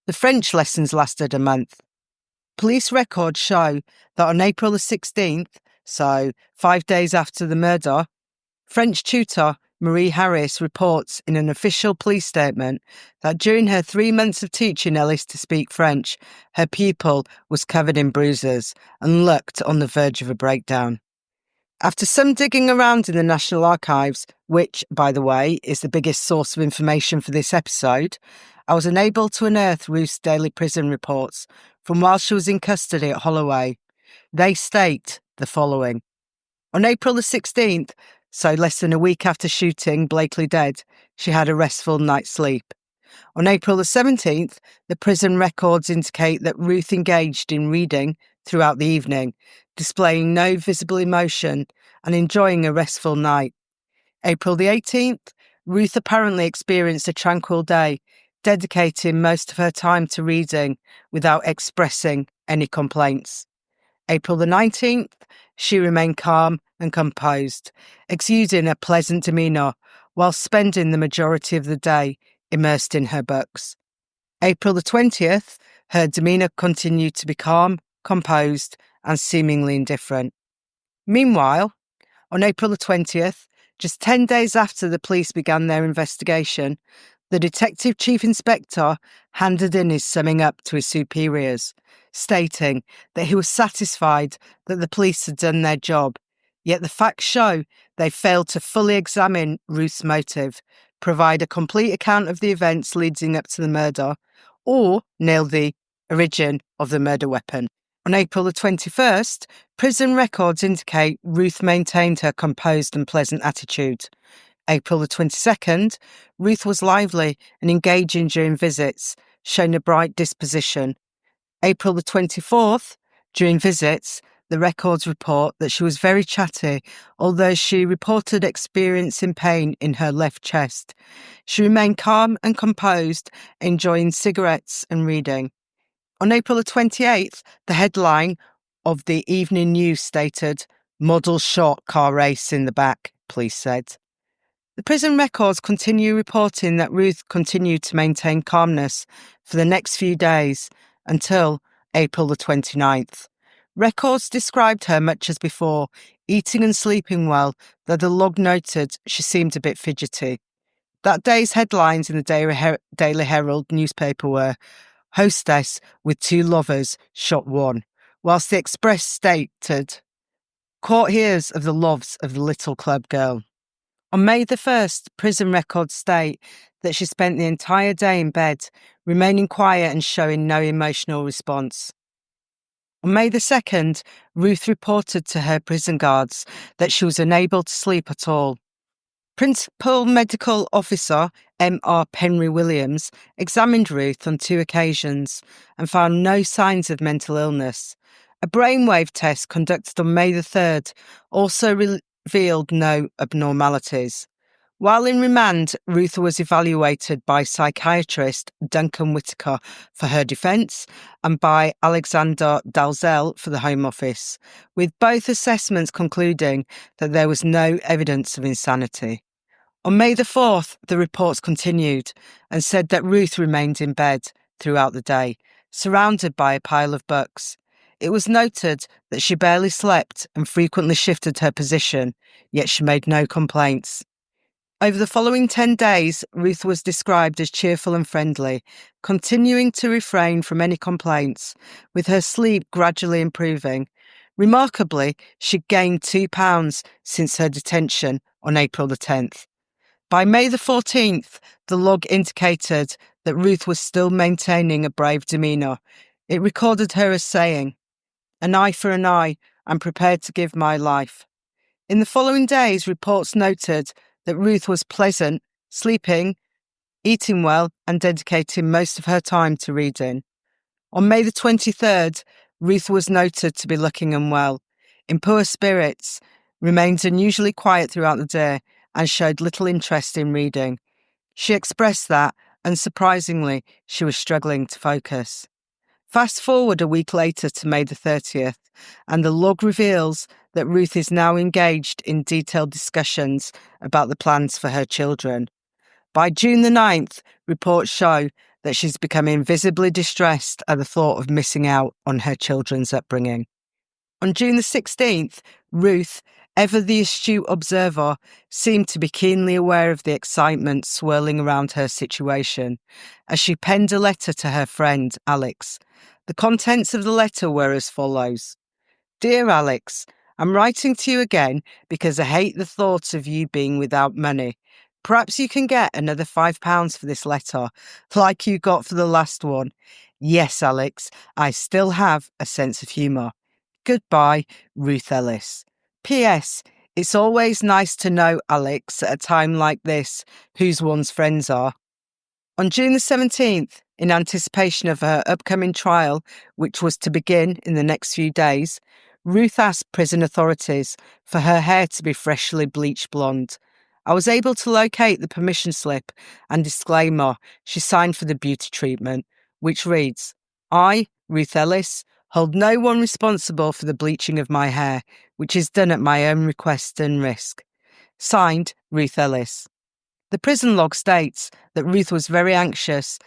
The French lessons lasted a month. Police records show that on April the 16th, So, 5 days after the murder, French tutor Marie Harris reports in an official police statement that during her 3 months of teaching Ellis to speak French, her pupil was covered in bruises and looked on the verge of a breakdown. After some digging around in the National Archives, which, by the way, is the biggest source of information for this episode, I was unable to unearth Ruth's daily prison reports from while she was in custody at Holloway. They state the following. On April the 16th, so less than a week after shooting Blakely dead, she had a restful night's sleep. On April the 17th, the prison records indicate that Ruth engaged in reading throughout the evening, displaying no visible emotion and enjoying a restful night. April the 18th, Ruth apparently experienced a tranquil day, dedicating most of her time to reading without expressing any complaints. April the 19th, she remained calm and composed, exuding a pleasant demeanour while spending the majority of the day immersed in her books. April the 20th, her demeanour continued to be calm, composed, and seemingly indifferent. Meanwhile, on April the 20th, just 10 days after the police began their investigation, the Detective Chief Inspector handed in his summing up to his superiors, stating that he was satisfied that the police had done their job, yet the facts show they failed to fully examine Ruth's motive, provide a complete account of the events leading up to the murder, or nail the origin of the murder weapon. On April the 21st, prison records indicate Ruth maintained her composed and pleasant attitude. April the 22nd, Ruth was lively and engaging during visits, showing a bright disposition. April the 24th, during visits, the records report that she was very chatty, although she reported experiencing pain in her left chest. She remained calm and composed, enjoying cigarettes and reading. On April the 28th, the headline of the evening news stated, "Model shot, car race in the back," police said. The prison records continue reporting that Ruth continued to maintain calmness for the next few days until April the 29th. Records described her much as before, eating and sleeping well, though the log noted she seemed a bit fidgety. That day's headlines in the Daily Herald newspaper were, "Hostess with 2 lovers shot 1," whilst the Express stated, "Court hears of the loves of the little club girl." On May the 1st, prison records state that she spent the entire day in bed, remaining quiet and showing no emotional response. On May the 2nd, Ruth reported to her prison guards that she was unable to sleep at all. Principal Medical Officer M.R. Penry Williams examined Ruth on 2 occasions and found no signs of mental illness. A brainwave test conducted on May the 3rd also revealed no abnormalities. While in remand, Ruth was evaluated by psychiatrist Duncan Whitaker for her defence and by Alexander Dalzell for the Home Office, with both assessments concluding that there was no evidence of insanity. On May the 4th, the reports continued and said that Ruth remained in bed throughout the day, surrounded by a pile of books. It was noted that she barely slept and frequently shifted her position, yet she made no complaints. Over the following 10 days, Ruth was described as cheerful and friendly, continuing to refrain from any complaints, with her sleep gradually improving. Remarkably, she gained 2 pounds since her detention on April the 10th. By May the 14th, the log indicated that Ruth was still maintaining a brave demeanour. It recorded her as saying, "An eye for an eye, I'm prepared to give my life." In the following days, reports noted that Ruth was pleasant, sleeping, eating well, and dedicating most of her time to reading. On May the 23rd, Ruth was noted to be looking unwell, in poor spirits, remained unusually quiet throughout the day, and showed little interest in reading. She expressed that, unsurprisingly, she was struggling to focus. Fast forward a week later to May the 30th, and the log reveals that Ruth is now engaged in detailed discussions about the plans for her children. By June the 9th, reports show that she's becoming visibly distressed at the thought of missing out on her children's upbringing. On June the 16th, Ruth, ever the astute observer, seemed to be keenly aware of the excitement swirling around her situation, as she penned a letter to her friend, Alex. The contents of the letter were as follows. Dear Alex, I'm writing to you again because I hate the thought of you being without money. Perhaps you can get another £5 for this letter, like you got for the last one. Yes, Alex, I still have a sense of humour. Goodbye, Ruth Ellis. P.S. It's always nice to know, Alex, at a time like this, whose one's friends are. On June the 17th, in anticipation of her upcoming trial, which was to begin in the next few days, Ruth asked prison authorities for her hair to be freshly bleached blonde. I was able to locate the permission slip and disclaimer she signed for the beauty treatment, which reads, I, Ruth Ellis, hold no one responsible for the bleaching of my hair, which is done at my own request and risk. Signed, Ruth Ellis. The prison log states that Ruth was very anxious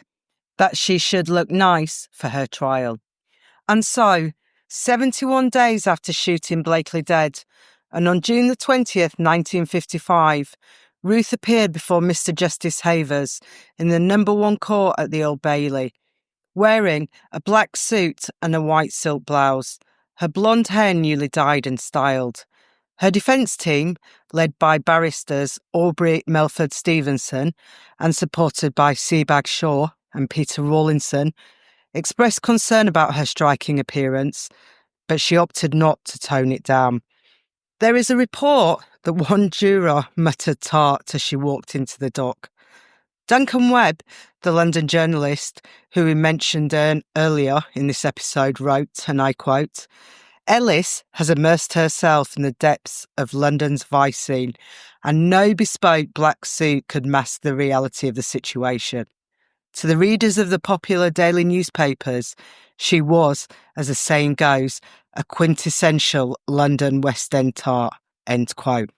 that she should look nice for her trial. And so, 71 days after shooting Blakely dead, and on June the 20th, 1955, Ruth appeared before Mr. Justice Havers in the number 1 court at the Old Bailey, wearing a black suit and a white silk blouse, her blonde hair newly dyed and styled. Her defence team, led by barristers Aubrey Melford Stevenson and supported by Sebag Shaw and Peter Rawlinson, expressed concern about her striking appearance, but she opted not to tone it down. There is a report that one juror muttered tart as she walked into the dock. Duncan Webb, the London journalist who we mentioned earlier in this episode, wrote, and I quote, Ellis has immersed herself in the depths of London's vice scene, and no bespoke black suit could mask the reality of the situation. To the readers of the popular daily newspapers, she was, as the saying goes, a quintessential London West End tart, end quote.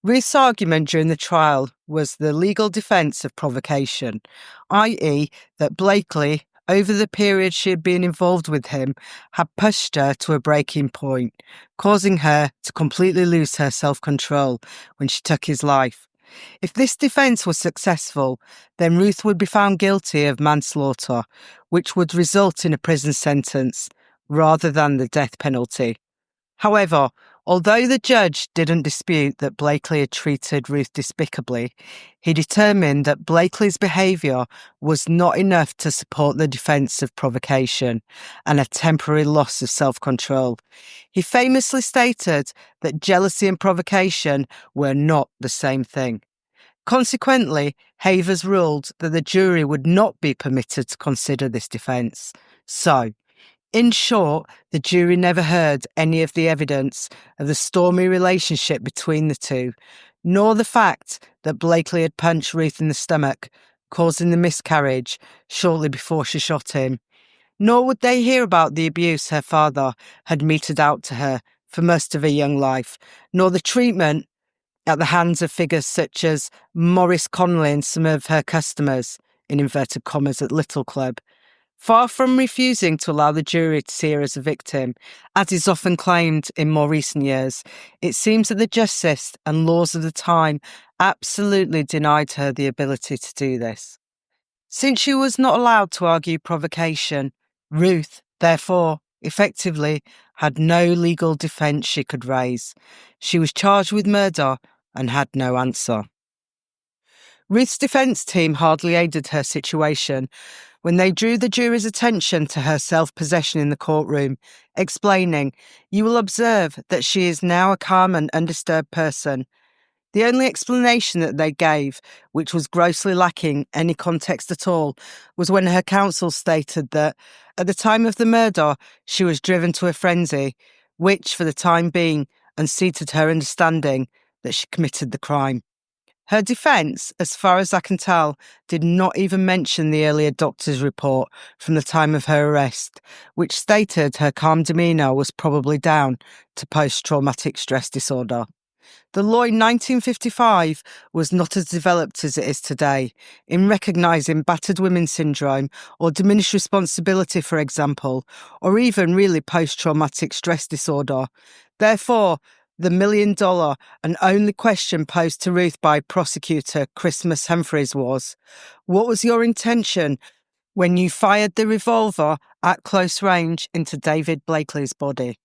Ruth's argument during the trial was the legal defence of provocation, i.e. that Blakely, over the period she had been involved with him, had pushed her to a breaking point, causing her to completely lose her self-control when she took his life. If this defence was successful, then Ruth would be found guilty of manslaughter, which would result in a prison sentence, rather than the death penalty. However, although the judge didn't dispute that Blakely had treated Ruth despicably, he determined that Blakely's behaviour was not enough to support the defence of provocation and a temporary loss of self-control. He famously stated that jealousy and provocation were not the same thing. Consequently, Havers ruled that the jury would not be permitted to consider this defence. So, in short, the jury never heard any of the evidence of the stormy relationship between the two, nor the fact that Blakely had punched Ruth in the stomach, causing the miscarriage shortly before she shot him. Nor would they hear about the abuse her father had meted out to her for most of her young life, nor the treatment at the hands of figures such as Maurice Connolly and some of her customers, in inverted commas, at Little Club. Far from refusing to allow the jury to see her as a victim, as is often claimed in more recent years, it seems that the justice and laws of the time absolutely denied her the ability to do this. Since she was not allowed to argue provocation, Ruth, therefore, effectively had no legal defence she could raise. She was charged with murder and had no answer. Ruth's defence team hardly aided her situation when they drew the jury's attention to her self-possession in the courtroom, explaining, "You will observe that she is now a calm and undisturbed person." The only explanation that they gave, which was grossly lacking any context at all, was when her counsel stated that, at the time of the murder, she was driven to a frenzy, which, for the time being, unseated her understanding that she committed the crime. Her defence, as far as I can tell, did not even mention the earlier doctor's report from the time of her arrest, which stated her calm demeanour was probably down to post-traumatic stress disorder. The law in 1955 was not as developed as it is today in recognising battered women syndrome or diminished responsibility, for example, or even really post-traumatic stress disorder. Therefore, the $1 million and only question posed to Ruth by prosecutor Christmas Humphreys was, what was your intention when you fired the revolver at close range into David Blakely's body?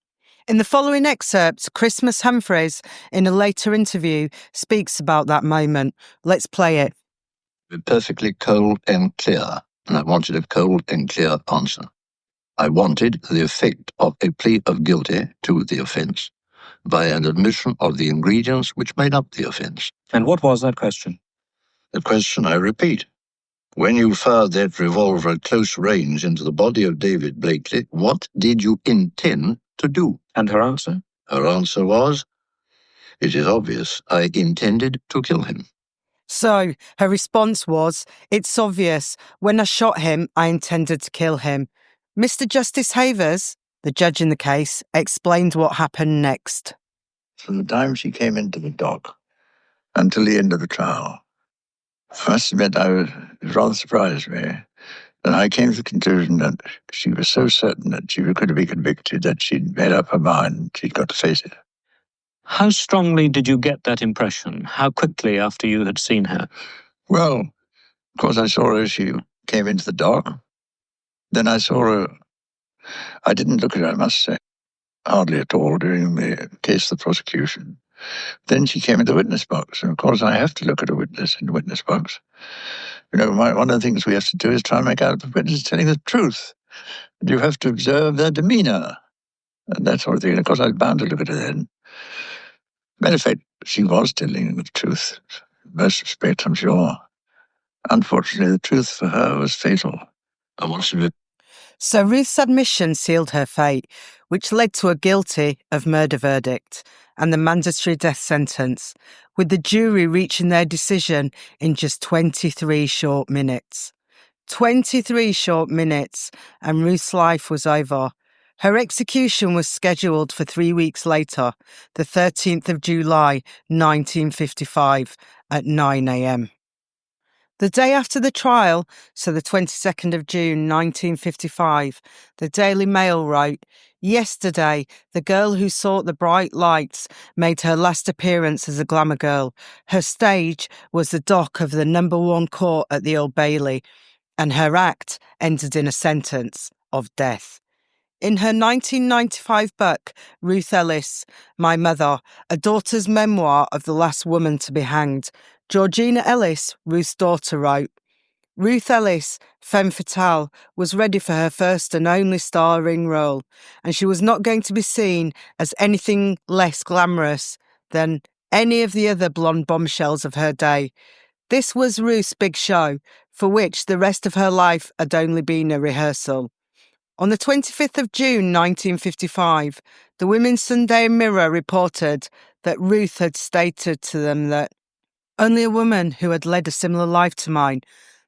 In the following excerpt, Christmas Humphreys, in a later interview, speaks about that moment. Let's play it. Perfectly cold and clear, and I wanted a cold and clear answer. I wanted the effect of a plea of guilty to the offence by an admission of the ingredients which made up the offence. And what was that question? The question, I repeat. When you fired that revolver at close range into the body of David Blakely, what did you intend to do? And her answer? Her answer was, it is obvious, I intended to kill him. So her response was, it's obvious, when I shot him, I intended to kill him. Mr. Justice Havers, the judge in the case, explained what happened next. From the time she came into the dock until the end of the trial, I must admit it rather surprised me. And I came to the conclusion that she was so certain that she could be convicted that she'd made up her mind she'd got to face it. How strongly did you get that impression? How quickly after you had seen her? Well, of course, I saw her as she came into the dock. Then I saw her. I didn't look at her, I must say, hardly at all during the case of the prosecution. Then she came in the witness box, and of course I have to look at a witness in the witness box. You know, one of the things we have to do is try and make out the witness is telling the truth. And you have to observe their demeanour, and that sort of thing. And of course I was bound to look at her then. Matter of fact, she was telling the truth, in most respects, I'm sure. Unfortunately, the truth for her was fatal. I wanted to. So Ruth's admission sealed her fate, which led to a guilty of murder verdict and the mandatory death sentence, with the jury reaching their decision in just 23 short minutes. 23 short minutes, and Ruth's life was over. Her execution was scheduled for 3 weeks later, the 13th of July, 1955, at 9 a.m. The day after the trial, so the 22nd of June 1955, the Daily Mail wrote, yesterday, the girl who sought the bright lights made her last appearance as a glamour girl. Her stage was the dock of the No. 1 court at the Old Bailey, and her act ended in a sentence of death. In her 1995 book, Ruth Ellis, My Mother, a daughter's memoir of the last woman to be hanged, Georgina Ellis, Ruth's daughter, wrote, Ruth Ellis, femme fatale, was ready for her first and only starring role, and she was not going to be seen as anything less glamorous than any of the other blonde bombshells of her day. This was Ruth's big show, for which the rest of her life had only been a rehearsal. On the 25th of June 1955, the Women's Sunday Mirror reported that Ruth had stated to them that only a woman who had led a similar life to mine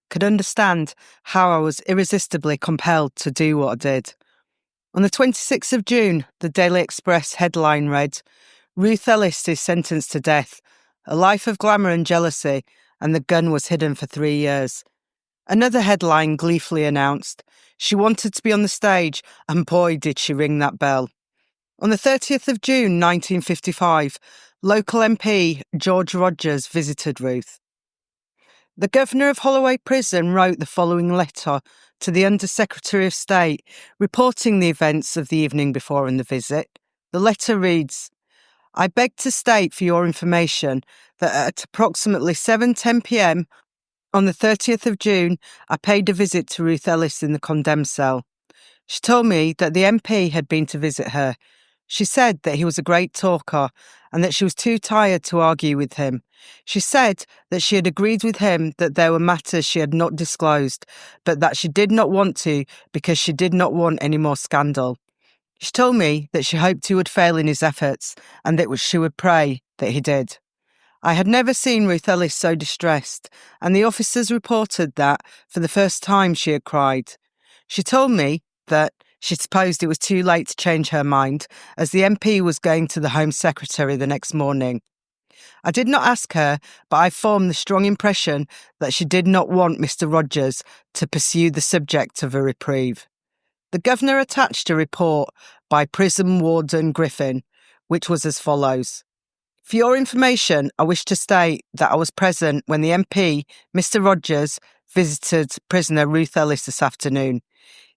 could understand how I was irresistibly compelled to do what I did. On the 26th of June, the Daily Express headline read, Ruth Ellis is sentenced to death, a life of glamour and jealousy, and the gun was hidden for 3 years. Another headline gleefully announced, she wanted to be on the stage, and boy did she ring that bell. On the 30th of June 1955, local MP George Rogers visited Ruth. The governor of Holloway Prison wrote the following letter to the Under-Secretary of State, reporting the events of the evening before and the visit. The letter reads, I beg to state for your information that at approximately 7:10 p.m. on the 30th of June, I paid a visit to Ruth Ellis in the condemned cell. She told me that the MP had been to visit her. She said that he was a great talker and that she was too tired to argue with him. She said that she had agreed with him that there were matters she had not disclosed, but that she did not want to because she did not want any more scandal. She told me that she hoped he would fail in his efforts and that she would pray that he did. I had never seen Ruth Ellis so distressed, and the officers reported that for the first time she had cried. She told me that she supposed it was too late to change her mind, as the MP was going to the Home Secretary the next morning. I did not ask her, but I formed the strong impression that she did not want Mr. Rogers to pursue the subject of a reprieve. The governor attached a report by prison warden Griffin, which was as follows. For your information, I wish to state that I was present when the MP, Mr. Rogers, visited prisoner Ruth Ellis this afternoon.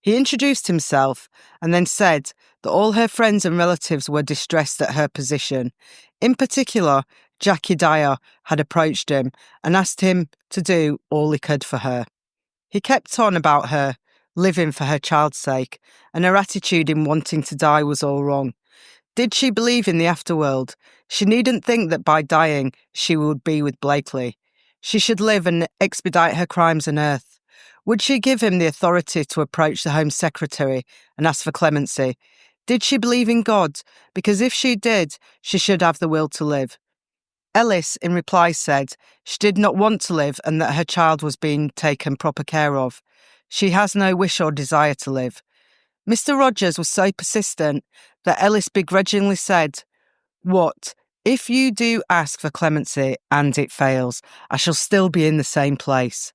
He introduced himself and then said that all her friends and relatives were distressed at her position. In particular, Jackie Dyer had approached him and asked him to do all he could for her. He kept on about her, living for her child's sake, and her attitude in wanting to die was all wrong. Did she believe in the afterworld? She needn't think that by dying she would be with Blakely. She should live and expedite her crimes on earth. Would she give him the authority to approach the Home Secretary and ask for clemency? Did she believe in God? Because if she did, she should have the will to live. Ellis, in reply, said she did not want to live and that her child was being taken proper care of. She has no wish or desire to live. Mr. Rogers was so persistent that Ellis begrudgingly said, "What, if you do ask for clemency and it fails, I shall still be in the same place."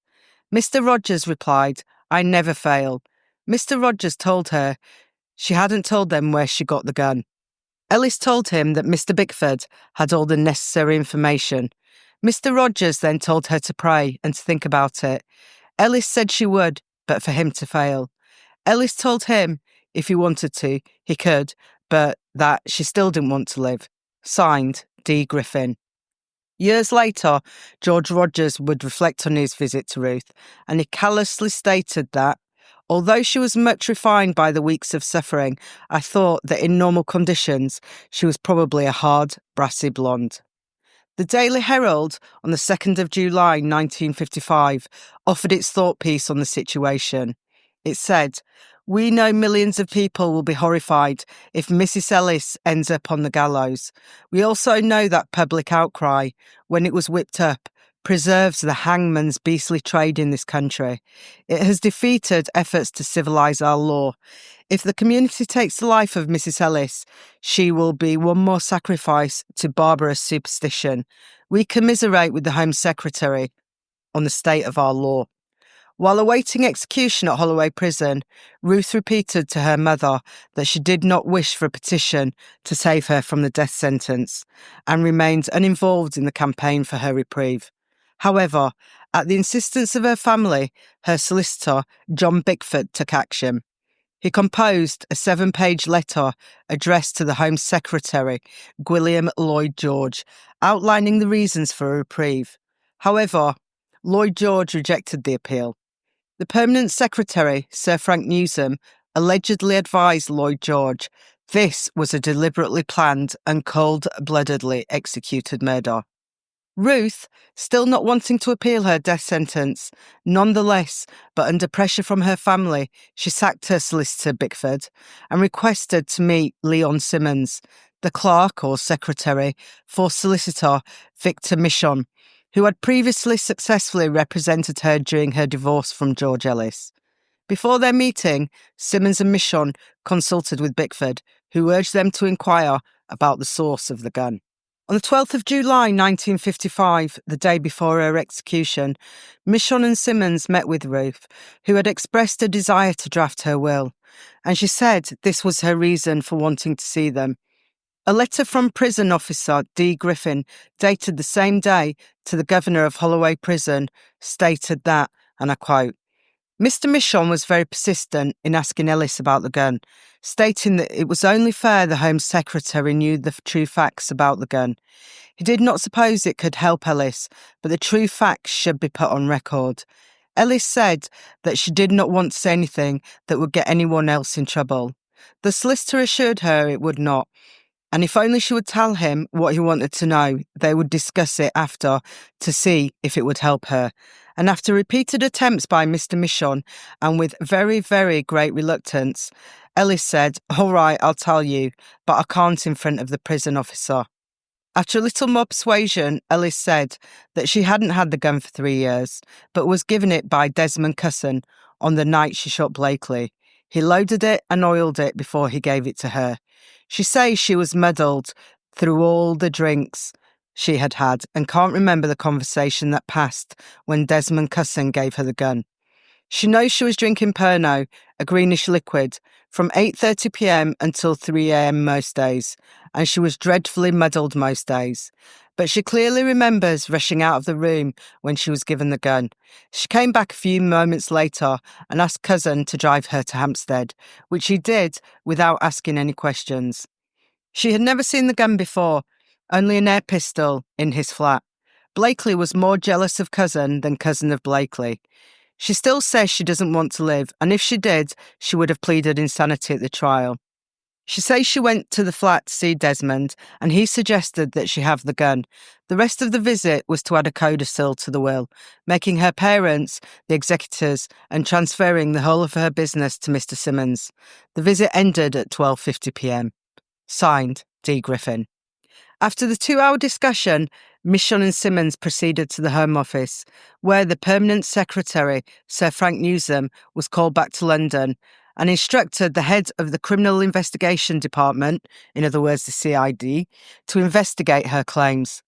Mr. Rogers replied, "I never fail." Mr. Rogers told her she hadn't told them where she got the gun. Ellis told him that Mr. Bickford had all the necessary information. Mr. Rogers then told her to pray and to think about it. Ellis said she would, but for him to fail. Ellis told him, if he wanted to, he could, but that she still didn't want to live. Signed, D. Griffin. Years later, George Rogers would reflect on his visit to Ruth, and he callously stated that, although she was much refined by the weeks of suffering, I thought that in normal conditions she was probably a hard, brassy blonde. The Daily Herald, on the 2nd of July 1955, offered its thought piece on the situation. It said, "We know millions of people will be horrified if Mrs. Ellis ends up on the gallows. We also know that public outcry, when it was whipped up, preserves the hangman's beastly trade in this country. It has defeated efforts to civilise our law. If the community takes the life of Mrs. Ellis, she will be one more sacrifice to barbarous superstition. We commiserate with the Home Secretary on the state of our law." While awaiting execution at Holloway Prison, Ruth repeated to her mother that she did not wish for a petition to save her from the death sentence and remained uninvolved in the campaign for her reprieve. However, at the insistence of her family, her solicitor, John Bickford, took action. He composed a 7-page letter addressed to the Home Secretary, William Lloyd George, outlining the reasons for a reprieve. However, Lloyd George rejected the appeal. The Permanent Secretary, Sir Frank Newsom, allegedly advised Lloyd George this was a deliberately planned and cold-bloodedly executed murder. Ruth, still not wanting to appeal her death sentence, nonetheless, but under pressure from her family, she sacked her solicitor Bickford and requested to meet Leon Simmons, the clerk or secretary for solicitor Victor Michon, who had previously successfully represented her during her divorce from George Ellis. Before their meeting, Simmons and Michon consulted with Bickford, who urged them to inquire about the source of the gun. On the 12th of July 1955, the day before her execution, Michon and Simmons met with Ruth, who had expressed a desire to draft her will, and she said this was her reason for wanting to see them. A letter from prison officer D. Griffin, dated the same day to the governor of Holloway Prison, stated that, and I quote, "Mr. Michon was very persistent in asking Ellis about the gun, stating that it was only fair the Home Secretary knew the true facts about the gun. He did not suppose it could help Ellis, but the true facts should be put on record. Ellis said that she did not want to say anything that would get anyone else in trouble. The solicitor assured her it would not, and if only she would tell him what he wanted to know, they would discuss it after to see if it would help her. And after repeated attempts by Mr. Michon, and with very, very great reluctance, Ellis said, 'All right, I'll tell you, but I can't in front of the prison officer.' After a little more persuasion, Ellis said that she hadn't had the gun for 3 years, but was given it by Desmond Cusson on the night she shot Blakely. He loaded it and oiled it before he gave it to her. She says she was muddled through all the drinks, she had had and can't remember the conversation that passed when Desmond Cusson gave her the gun. She knows she was drinking Pernod, a greenish liquid, from 8:30 p.m. until 3 a.m. most days, and she was dreadfully muddled most days. But she clearly remembers rushing out of the room when she was given the gun. She came back a few moments later and asked Cousin to drive her to Hampstead, which he did without asking any questions. She had never seen the gun before, only an air pistol in his flat. Blakely was more jealous of Cousin than Cousin of Blakely. She still says she doesn't want to live, and if she did, she would have pleaded insanity at the trial. She says she went to the flat to see Desmond, and he suggested that she have the gun. The rest of the visit was to add a codicil to the will, making her parents the executors and transferring the whole of her business to Mr. Simmons. The visit ended at 12:50 p.m. Signed, D. Griffin. After the 2-hour discussion, Michon and Simmons proceeded to the Home Office, where the permanent secretary, Sir Frank Newsom, was called back to London and instructed the head of the Criminal Investigation Department, in other words the CID, to investigate her claims.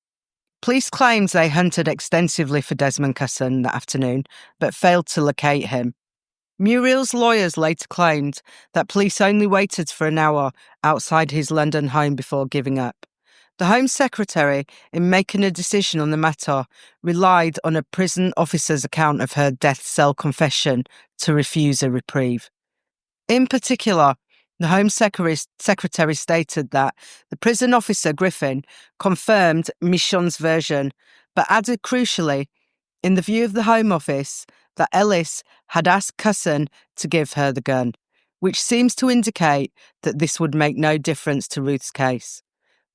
Police claims they hunted extensively for Desmond Cusson that afternoon, but failed to locate him. Muriel's lawyers later claimed that police only waited for an hour outside his London home before giving up. The Home Secretary, in making a decision on the matter, relied on a prison officer's account of her death cell confession to refuse a reprieve. In particular, the Home Secretary stated that the prison officer, Griffin, confirmed Michon's version, but added crucially, in the view of the Home Office, that Ellis had asked Cusson to give her the gun, which seems to indicate that this would make no difference to Ruth's case.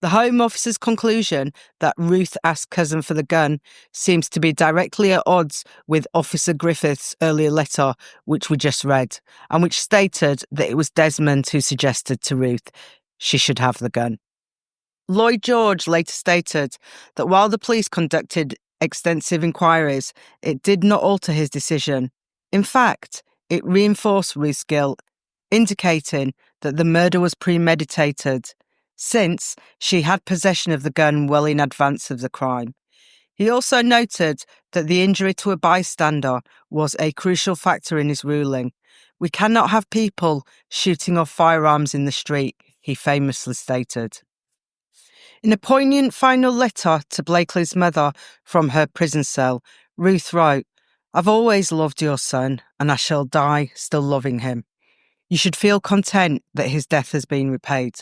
The Home Office's conclusion that Ruth asked Cousin for the gun seems to be directly at odds with Officer Griffith's earlier letter, which we just read, and which stated that it was Desmond who suggested to Ruth she should have the gun. Lloyd George later stated that while the police conducted extensive inquiries, it did not alter his decision. In fact, it reinforced Ruth's guilt, indicating that the murder was premeditated, since she had possession of the gun well in advance of the crime. He also noted that the injury to a bystander was a crucial factor in his ruling. "We cannot have people shooting off firearms in the street," he famously stated. In a poignant final letter to Blakely's mother from her prison cell, Ruth wrote, "I've always loved your son, and I shall die still loving him. You should feel content that his death has been repaid."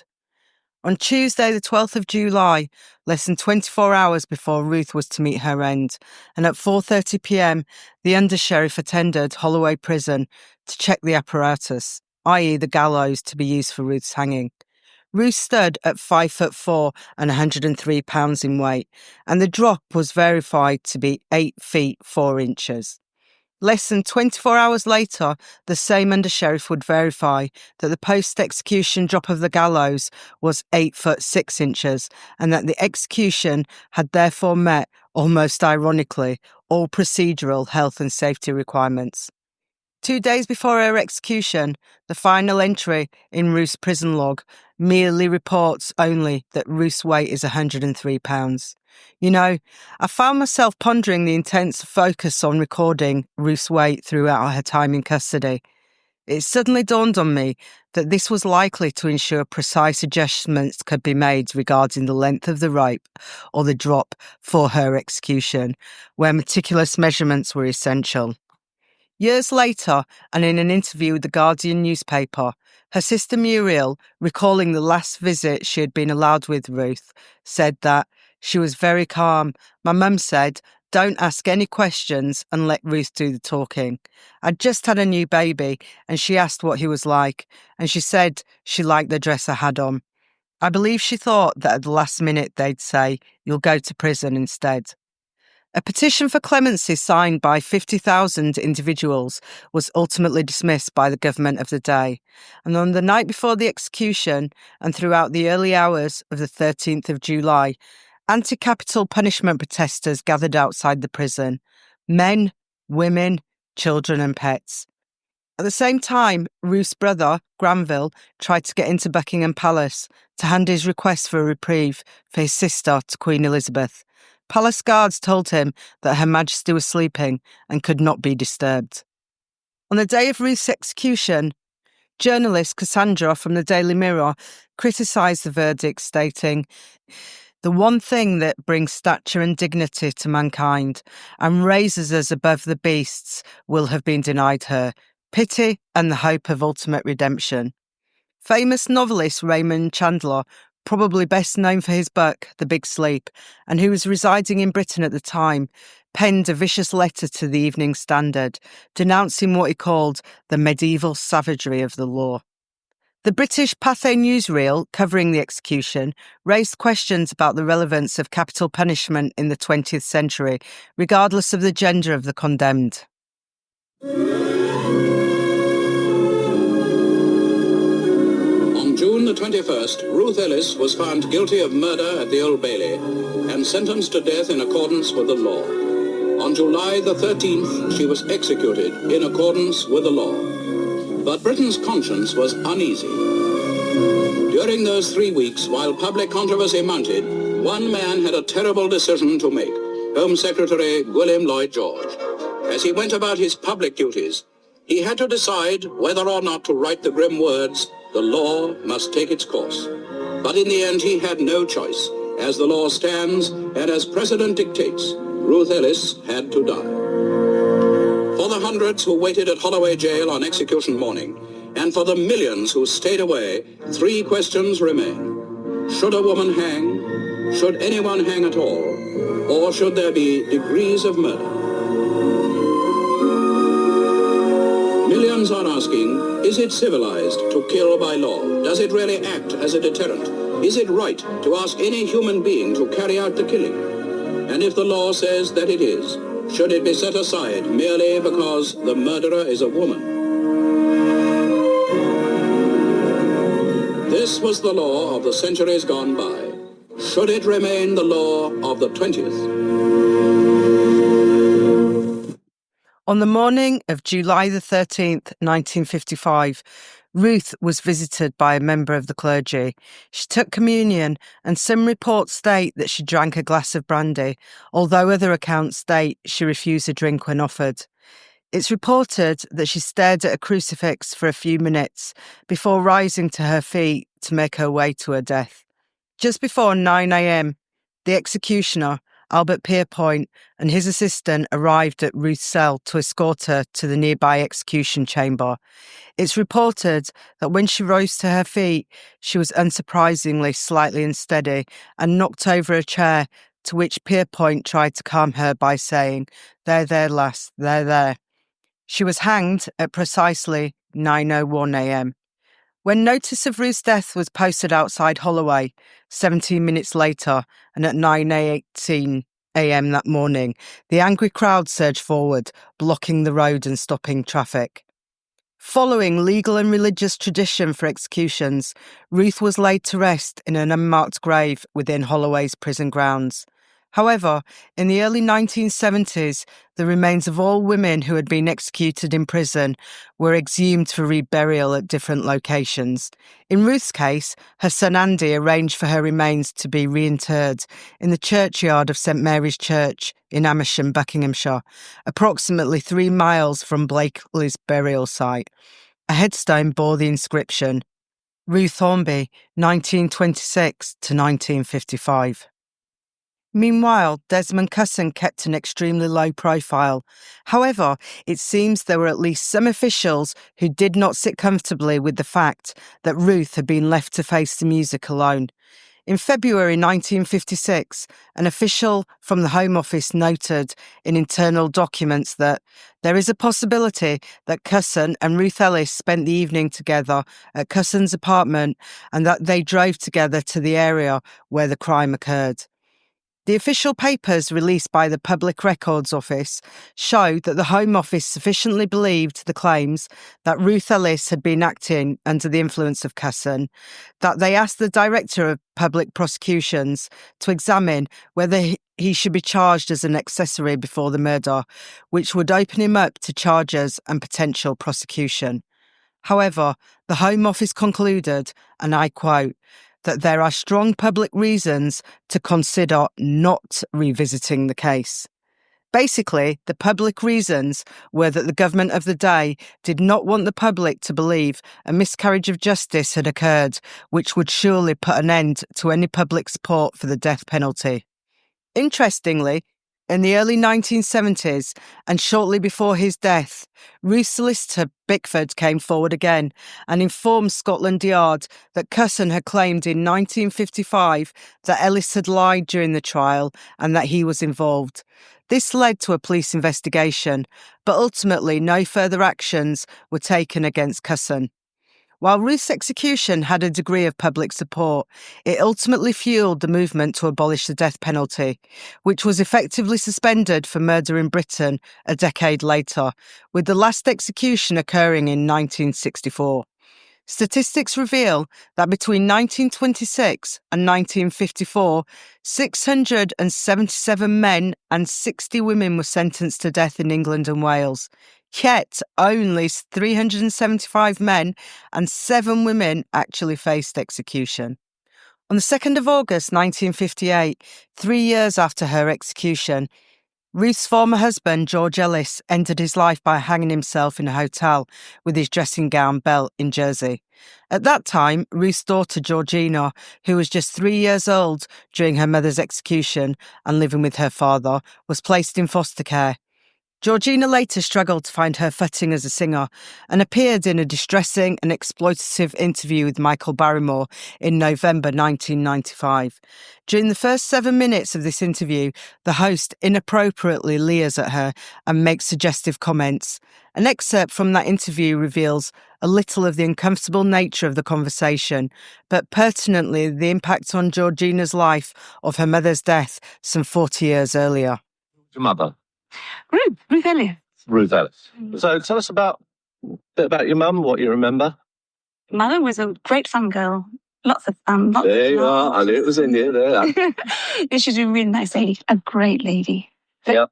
On Tuesday, the 12th of July, less than 24 hours before Ruth was to meet her end, and at 4:30 p.m, the Undersheriff attended Holloway Prison to check the apparatus, i.e. the gallows to be used for Ruth's hanging. Ruth stood at 5'4" and 103 pounds in weight, and the drop was verified to be 8 feet 4 inches. Less than 24 hours later, the same Undersheriff would verify that the post-execution drop of the gallows was 8 foot 6 inches, and that the execution had therefore met, almost ironically, all procedural health and safety requirements. 2 days before her execution, the final entry in Ruth's prison log merely reports only that Ruth's weight is 103 pounds. You know, I found myself pondering the intense focus on recording Ruth's weight throughout her time in custody. It suddenly dawned on me that this was likely to ensure precise adjustments could be made regarding the length of the rope or the drop for her execution, where meticulous measurements were essential. Years later, and in an interview with the Guardian newspaper, her sister Muriel, recalling the last visit she had been allowed with Ruth, said that she was very calm. "My mum said, 'Don't ask any questions and let Ruth do the talking.' I'd just had a new baby and she asked what he was like, and she said she liked the dress I had on. I believe she thought that at the last minute they'd say, 'You'll go to prison instead.'" A petition for clemency signed by 50,000 individuals was ultimately dismissed by the government of the day, and on the night before the execution and throughout the early hours of the 13th of July, anti-capital punishment protesters gathered outside the prison, men, women, children and pets. At the same time, Ruth's brother, Granville, tried to get into Buckingham Palace to hand his request for a reprieve for his sister to Queen Elizabeth. Palace guards told him that Her Majesty was sleeping and could not be disturbed. On the day of Ruth's execution, journalist Cassandra from the Daily Mirror criticised the verdict, stating, "The one thing that brings stature and dignity to mankind and raises us above the beasts will have been denied her. Pity and the hope of ultimate redemption." Famous novelist Raymond Chandler, probably best known for his book The Big Sleep, and who was residing in Britain at the time, penned a vicious letter to the Evening Standard, denouncing what he called the medieval savagery of the law. The British Pathé newsreel covering the execution raised questions about the relevance of capital punishment in the 20th century, regardless of the gender of the condemned. On June the 21st, Ruth Ellis was found guilty of murder at the Old Bailey and sentenced to death in accordance with the law. On July the 13th, she was executed in accordance with the law. But Britain's conscience was uneasy. During those 3 weeks, while public controversy mounted, one man had a terrible decision to make, Home Secretary William Lloyd George. As he went about his public duties, he had to decide whether or not to write the grim words, "The law must take its course." But in the end, he had no choice. As the law stands, and as precedent dictates, Ruth Ellis had to die. For the hundreds who waited at Holloway Jail on execution morning, and for the millions who stayed away, 3 questions remain. Should a woman hang? Should anyone hang at all? Or should there be degrees of murder? Millions are asking, is it civilized to kill by law? Does it really act as a deterrent? Is it right to ask any human being to carry out the killing? And if the law says that it is, should it be set aside merely because the murderer is a woman? This was the law of the centuries gone by. Should it remain the law of the 20th? On the morning of July the 13th, 1955, Ruth was visited by a member of the clergy. She took communion, and some reports state that she drank a glass of brandy, although other accounts state she refused a drink when offered. It's reported that she stared at a crucifix for a few minutes before rising to her feet to make her way to her death. Just before 9 a.m, the executioner, Albert Pierpoint, and his assistant arrived at Ruth's cell to escort her to the nearby execution chamber. It's reported that when she rose to her feet, she was unsurprisingly slightly unsteady and knocked over a chair, to which Pierpoint tried to calm her by saying, there, lass, there." She was hanged at precisely 9:01 a.m. When notice of Ruth's death was posted outside Holloway 17 minutes later and at 9:18 a.m. that morning, the angry crowd surged forward, blocking the road and stopping traffic. Following legal and religious tradition for executions, Ruth was laid to rest in an unmarked grave within Holloway's prison grounds. However, in the early 1970s, the remains of all women who had been executed in prison were exhumed for reburial at different locations. In Ruth's case, her son Andy arranged for her remains to be reinterred in the churchyard of St Mary's Church in Amersham, Buckinghamshire, approximately 3 miles from Blakely's burial site. A headstone bore the inscription, Ruth Hornby, 1926 to 1955. Meanwhile, Desmond Cusson kept an extremely low profile. However, it seems there were at least some officials who did not sit comfortably with the fact that Ruth had been left to face the music alone. In February 1956, an official from the Home Office noted in internal documents that there is a possibility that Cusson and Ruth Ellis spent the evening together at Cusson's apartment and that they drove together to the area where the crime occurred. The official papers released by the Public Records Office show that the Home Office sufficiently believed the claims that Ruth Ellis had been acting under the influence of Cusson, that they asked the Director of Public Prosecutions to examine whether he should be charged as an accessory before the murder, which would open him up to charges and potential prosecution. However, the Home Office concluded, and I quote, that there are strong public reasons to consider not revisiting the case. Basically, the public reasons were that the government of the day did not want the public to believe a miscarriage of justice had occurred, which would surely put an end to any public support for the death penalty. Interestingly, in the early 1970s, and shortly before his death, Ruth's solicitor Bickford came forward again and informed Scotland Yard that Cusson had claimed in 1955 that Ellis had lied during the trial and that he was involved. This led to a police investigation, but ultimately no further actions were taken against Cusson. While Ruth's execution had a degree of public support, it ultimately fueled the movement to abolish the death penalty, which was effectively suspended for murder in Britain a decade later, with the last execution occurring in 1964. Statistics reveal that between 1926 and 1954, 677 men and 60 women were sentenced to death in England and Wales. Yet, only 375 men and 7 women actually faced execution. On the 2nd of August 1958, 3 years after her execution, Ruth's former husband, George Ellis, ended his life by hanging himself in a hotel with his dressing gown belt in Jersey. At that time, Ruth's daughter, Georgina, who was just 3 years old during her mother's execution and living with her father, was placed in foster care. Georgina later struggled to find her footing as a singer and appeared in a distressing and exploitative interview with Michael Barrymore in November 1995. During the first 7 minutes of this interview, the host inappropriately leers at her and makes suggestive comments. An excerpt from that interview reveals a little of the uncomfortable nature of the conversation, but pertinently the impact on Georgina's life of her mother's death some 40 years earlier. Your mother? Ruth Ellis. Ruth Ellis. So tell us a bit about your mum, what you remember. Mother was a great fun girl. Lots of fun. There you are. I knew it was in you there. She's a really nice lady. A great lady. Yep.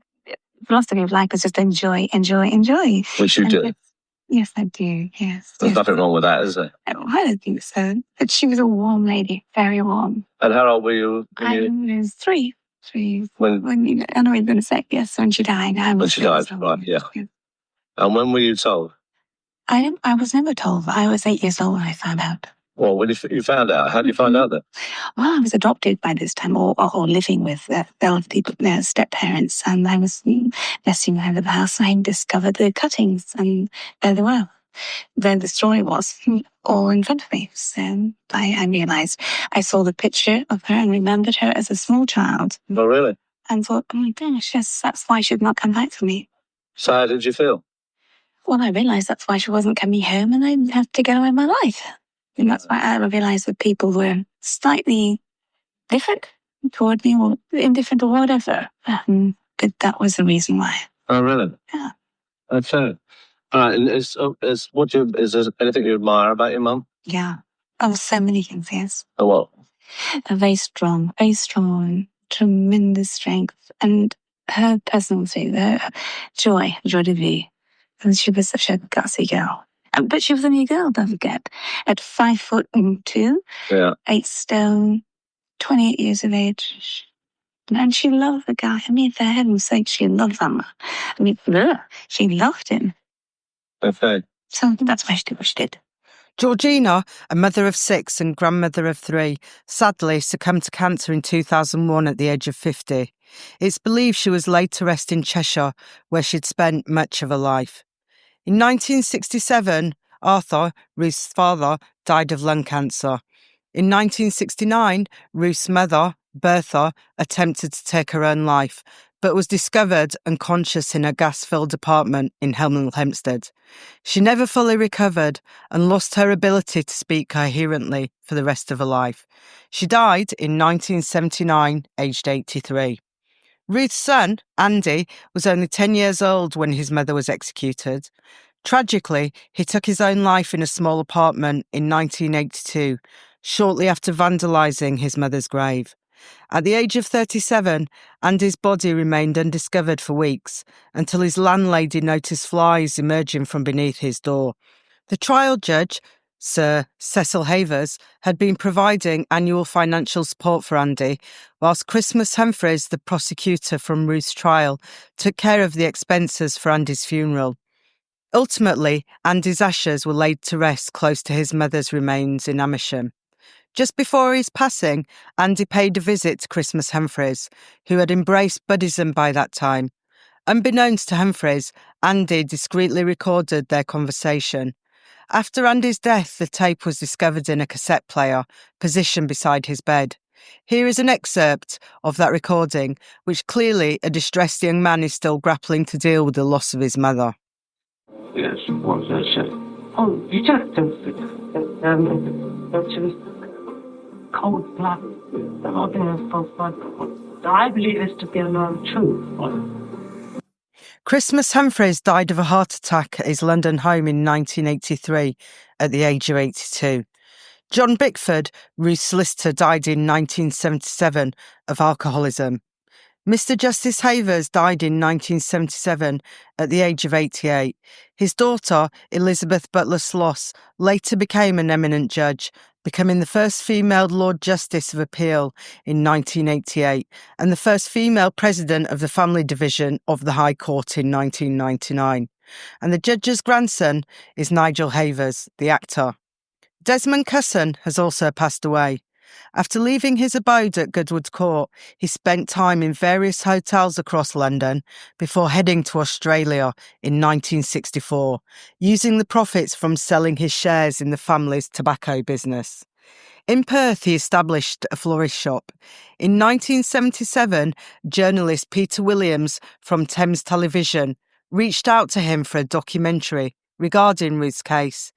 Philosophy of life is just enjoy. Which you do. Yes, I do. Yes. There's nothing wrong with that, is there? I don't think so. But she was a warm lady. Very warm. And how old were you? I was 3. When I know you're going to say yes, when she died. when she died, right, yeah. And when were you told? I was never told. I was 8 years old when I found out. Well, when you found out, how did you find out then? Well, I was adopted by this time, or living with elderly step-parents, and I was messing around the house. I discovered the cuttings, and there they were. Then the story was all in front of me. So I realized I saw the picture of her and remembered her as a small child. Oh, really? And thought, oh my gosh, yes, that's why she would not come back to me. So how did you feel? Well, I realized that's why she wasn't coming home, and I had to go on with my life. And that's why I realized that people were slightly different toward me, or indifferent, or whatever. But that was the reason why. Oh, really? Yeah. Okay. All right. And is there anything you admire about your mum? Yeah. Oh, so many things, yes. Oh, what? Very strong, tremendous strength. And her personality, her joy de vivre. And she was such a gutsy girl. But she was only a girl, don't forget. At 5'2", Yeah. 8 stone, 28 years of age. And she loved the guy. I mean, for heaven's sake, she loved him. I mean, she loved him. Okay. So that's why she did what she did. Georgina, a mother of 6 and grandmother of 3, sadly succumbed to cancer in 2001 at the age of 50. It's believed she was laid to rest in Cheshire, where she'd spent much of her life. In 1967, Arthur, Ruth's father, died of lung cancer. In 1969, Ruth's mother, Bertha, attempted to take her own life, but was discovered unconscious in her gas-filled apartment in Hemel Hempstead. She never fully recovered and lost her ability to speak coherently for the rest of her life. She died in 1979, aged 83. Ruth's son, Andy, was only 10 years old when his mother was executed. Tragically, he took his own life in a small apartment in 1982, shortly after vandalising his mother's grave. At the age of 37, Andy's body remained undiscovered for weeks, until his landlady noticed flies emerging from beneath his door. The trial judge, Sir Cecil Havers, had been providing annual financial support for Andy, whilst Christmas Humphreys, the prosecutor from Ruth's trial, took care of the expenses for Andy's funeral. Ultimately, Andy's ashes were laid to rest close to his mother's remains in Amersham. Just before his passing, Andy paid a visit to Christmas Humphreys, who had embraced Buddhism by that time. Unbeknownst to Humphreys, Andy discreetly recorded their conversation. After Andy's death, the tape was discovered in a cassette player, positioned beside his bed. Here is an excerpt of that recording, which clearly a distressed young man is still grappling to deal with the loss of his mother. Yes, what was that said? Oh, you just cold blood. I believe this to be untrue. Christmas Humphreys died of a heart attack at his London home in 1983 at the age of 82. John Bickford, Ruth's solicitor, died in 1977 of alcoholism. Mr. Justice Havers died in 1977 at the age of 88. His daughter, Elizabeth Butler Sloss, later became an eminent judge, becoming the first female Lord Justice of Appeal in 1988 and the first female president of the Family Division of the High Court in 1999. And the judge's grandson is Nigel Havers, the actor. Desmond Cusson has also passed away. After leaving his abode at Goodwood Court, he spent time in various hotels across London before heading to Australia in 1964, using the profits from selling his shares in the family's tobacco business. In Perth, he established a florist shop. In 1977, journalist Peter Williams from Thames Television reached out to him for a documentary regarding Ruth's case.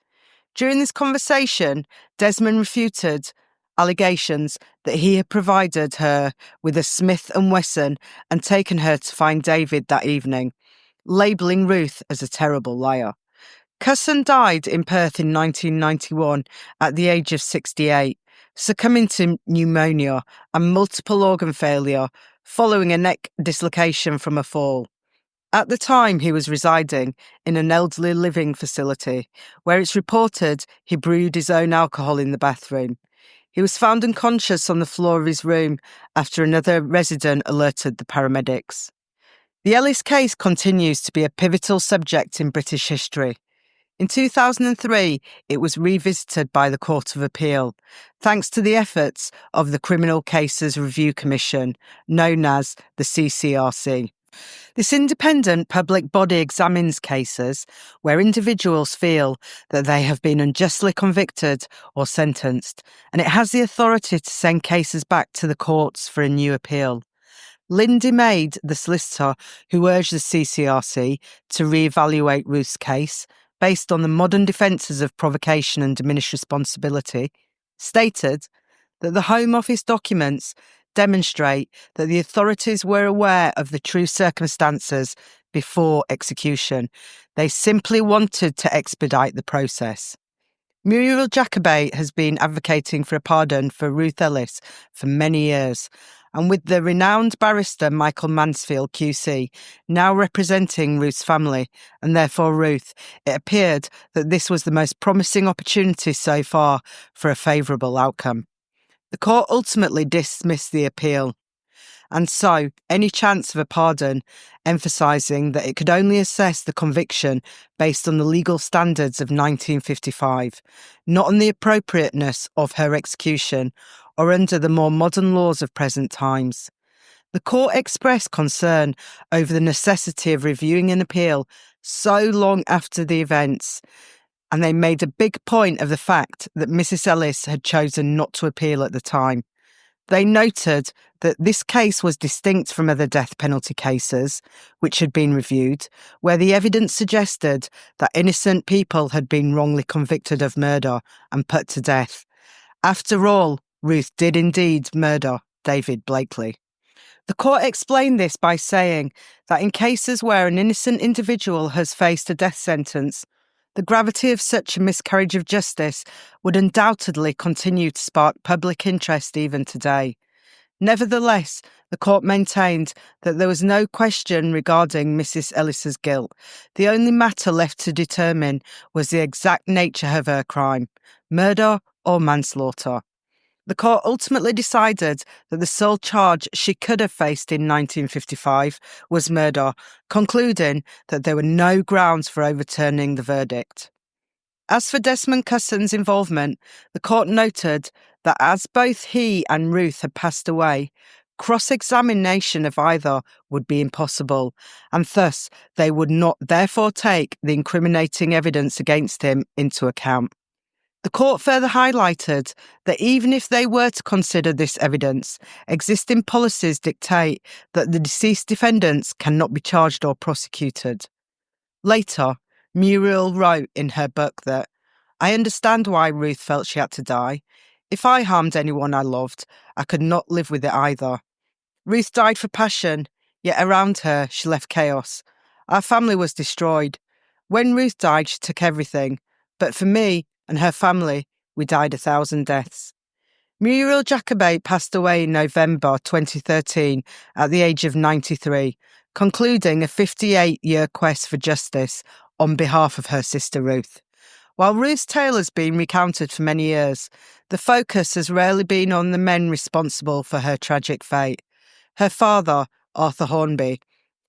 During this conversation, Desmond refuted allegations that he had provided her with a Smith & Wesson and taken her to find David that evening, labelling Ruth as a terrible liar. Cusson died in Perth in 1991 at the age of 68, succumbing to pneumonia and multiple organ failure following a neck dislocation from a fall. At the time, he was residing in an elderly living facility where it's reported he brewed his own alcohol in the bathroom. He was found unconscious on the floor of his room after another resident alerted the paramedics. The Ellis case continues to be a pivotal subject in British history. In 2003, it was revisited by the Court of Appeal, thanks to the efforts of the Criminal Cases Review Commission, known as the CCRC. This independent public body examines cases where individuals feel that they have been unjustly convicted or sentenced, and it has the authority to send cases back to the courts for a new appeal. Lindy Maid, the solicitor who urged the CCRC to re-evaluate Ruth's case based on the modern defences of provocation and diminished responsibility, stated that the Home Office documents demonstrate that the authorities were aware of the true circumstances before execution. They simply wanted to expedite the process. Muriel Jacobet has been advocating for a pardon for Ruth Ellis for many years, and with the renowned barrister Michael Mansfield QC now representing Ruth's family, and therefore Ruth, it appeared that this was the most promising opportunity so far for a favourable outcome. The court ultimately dismissed the appeal, and so any chance of a pardon, emphasising that it could only assess the conviction based on the legal standards of 1955, not on the appropriateness of her execution or under the more modern laws of present times. The court expressed concern over the necessity of reviewing an appeal so long after the events, and they made a big point of the fact that Mrs. Ellis had chosen not to appeal at the time. They noted that this case was distinct from other death penalty cases, which had been reviewed, where the evidence suggested that innocent people had been wrongly convicted of murder and put to death. After all, Ruth did indeed murder David Blakely. The court explained this by saying that in cases where an innocent individual has faced a death sentence, the gravity of such a miscarriage of justice would undoubtedly continue to spark public interest even today. Nevertheless, the court maintained that there was no question regarding Mrs. Ellis's guilt. The only matter left to determine was the exact nature of her crime, murder or manslaughter. The court ultimately decided that the sole charge she could have faced in 1955 was murder, concluding that there were no grounds for overturning the verdict. As for Desmond Cusson's involvement, the court noted that as both he and Ruth had passed away, cross-examination of either would be impossible, and thus they would not therefore take the incriminating evidence against him into account. The court further highlighted that even if they were to consider this evidence, existing policies dictate that the deceased defendants cannot be charged or prosecuted. Later, Muriel wrote in her book that, "I understand why Ruth felt she had to die. If I harmed anyone I loved, I could not live with it either. Ruth died for passion, yet around her she left chaos. Our family was destroyed. When Ruth died, she took everything. But for me and her family, we died 1,000 deaths." Muriel Jacobate passed away in November 2013 at the age of 93, concluding a 58-year quest for justice on behalf of her sister Ruth. While Ruth's tale has been recounted for many years, the focus has rarely been on the men responsible for her tragic fate. Her father, Arthur Hornby,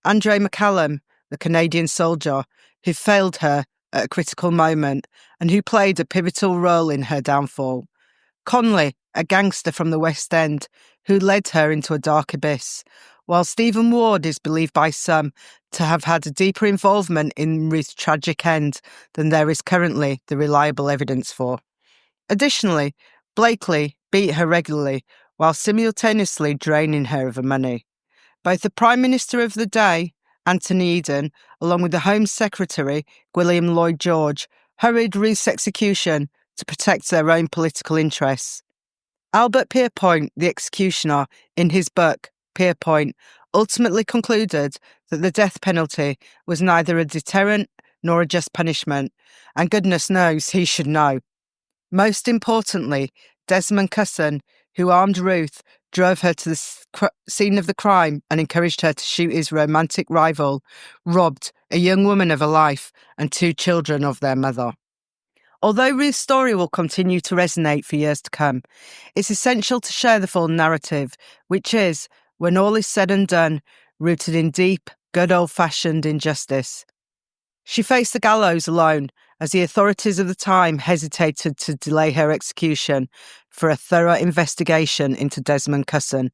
Andre McCallum, the Canadian soldier who failed her at a critical moment and who played a pivotal role in her downfall. Conley, a gangster from the West End, who led her into a dark abyss, while Stephen Ward is believed by some to have had a deeper involvement in Ruth's tragic end than there is currently the reliable evidence for. Additionally, Blakely beat her regularly while simultaneously draining her of her money. Both the Prime Minister of the day, Anthony Eden, along with the Home Secretary, William Lloyd George, hurried Ruth's execution to protect their own political interests. Albert Pierpoint, the executioner, in his book, Pierpoint, ultimately concluded that the death penalty was neither a deterrent nor a just punishment, and goodness knows he should know. Most importantly, Desmond Cusson, who armed Ruth, drove her to the scene of the crime and encouraged her to shoot his romantic rival, robbed a young woman of her life and 2 children of their mother. Although Ruth's story will continue to resonate for years to come, it's essential to share the full narrative, which is, when all is said and done, rooted in deep, good old-fashioned injustice. She faced the gallows alone, as the authorities of the time hesitated to delay her execution for a thorough investigation into Desmond Cusson,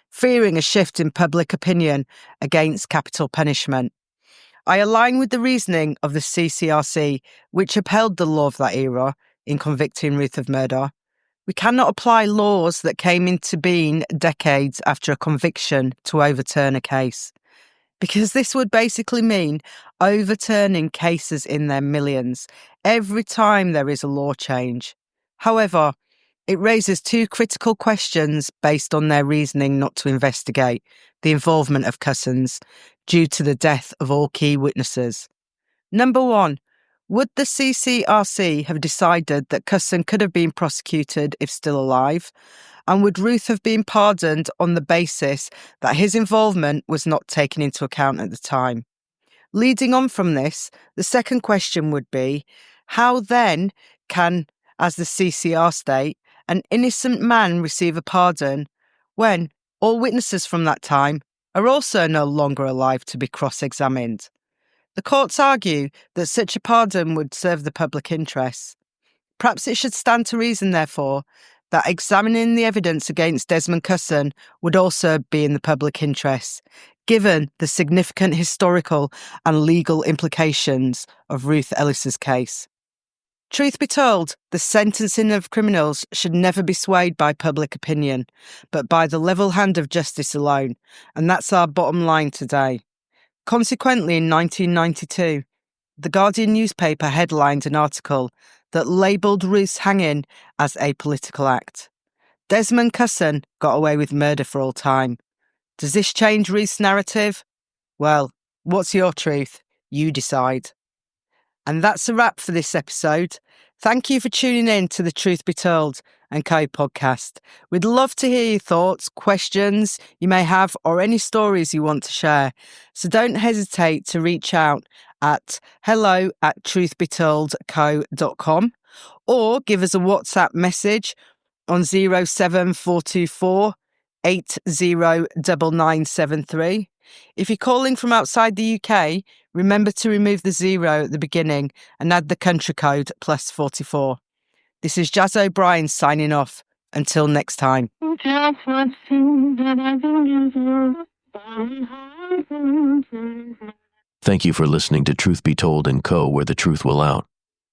fearing a shift in public opinion against capital punishment. I align with the reasoning of the CCRC, which upheld the law of that era in convicting Ruth of murder. We cannot apply laws that came into being decades after a conviction to overturn a case, because this would basically mean overturning cases in their millions every time there is a law change. However, it raises 2 critical questions based on their reasoning not to investigate the involvement of Cussons due to the death of all key witnesses. Number 1, would the CCRC have decided that Cusson could have been prosecuted if still alive? And would Ruth have been pardoned on the basis that his involvement was not taken into account at the time? Leading on from this, the second question would be, how then can, as the CCR state, an innocent man receive a pardon when all witnesses from that time are also no longer alive to be cross-examined? The courts argue that such a pardon would serve the public interest. Perhaps it should stand to reason, therefore, that examining the evidence against Desmond Cusson would also be in the public interest, given the significant historical and legal implications of Ruth Ellis's case. Truth be told, the sentencing of criminals should never be swayed by public opinion, but by the level hand of justice alone, and that's our bottom line today. Consequently, in 1992, The Guardian newspaper headlined an article that labelled Ruth's hanging as a political act. Desmond Cusson got away with murder for all time. Does this change Ruth's narrative? Well, what's your truth? You decide. And that's a wrap for this episode. Thank you for tuning in to the Truth Be Told and Co podcast. We'd love to hear your thoughts, questions you may have, or any stories you want to share. So don't hesitate to reach out at hello@truthbetoldco.com or give us a WhatsApp message on 07424 809973. If you're calling from outside the UK, remember to remove the 0 at the beginning and add the country code +44. This is Jazz O'Brien signing off. Until next time. Thank you for listening to Truth Be Told & Co., where the truth will out.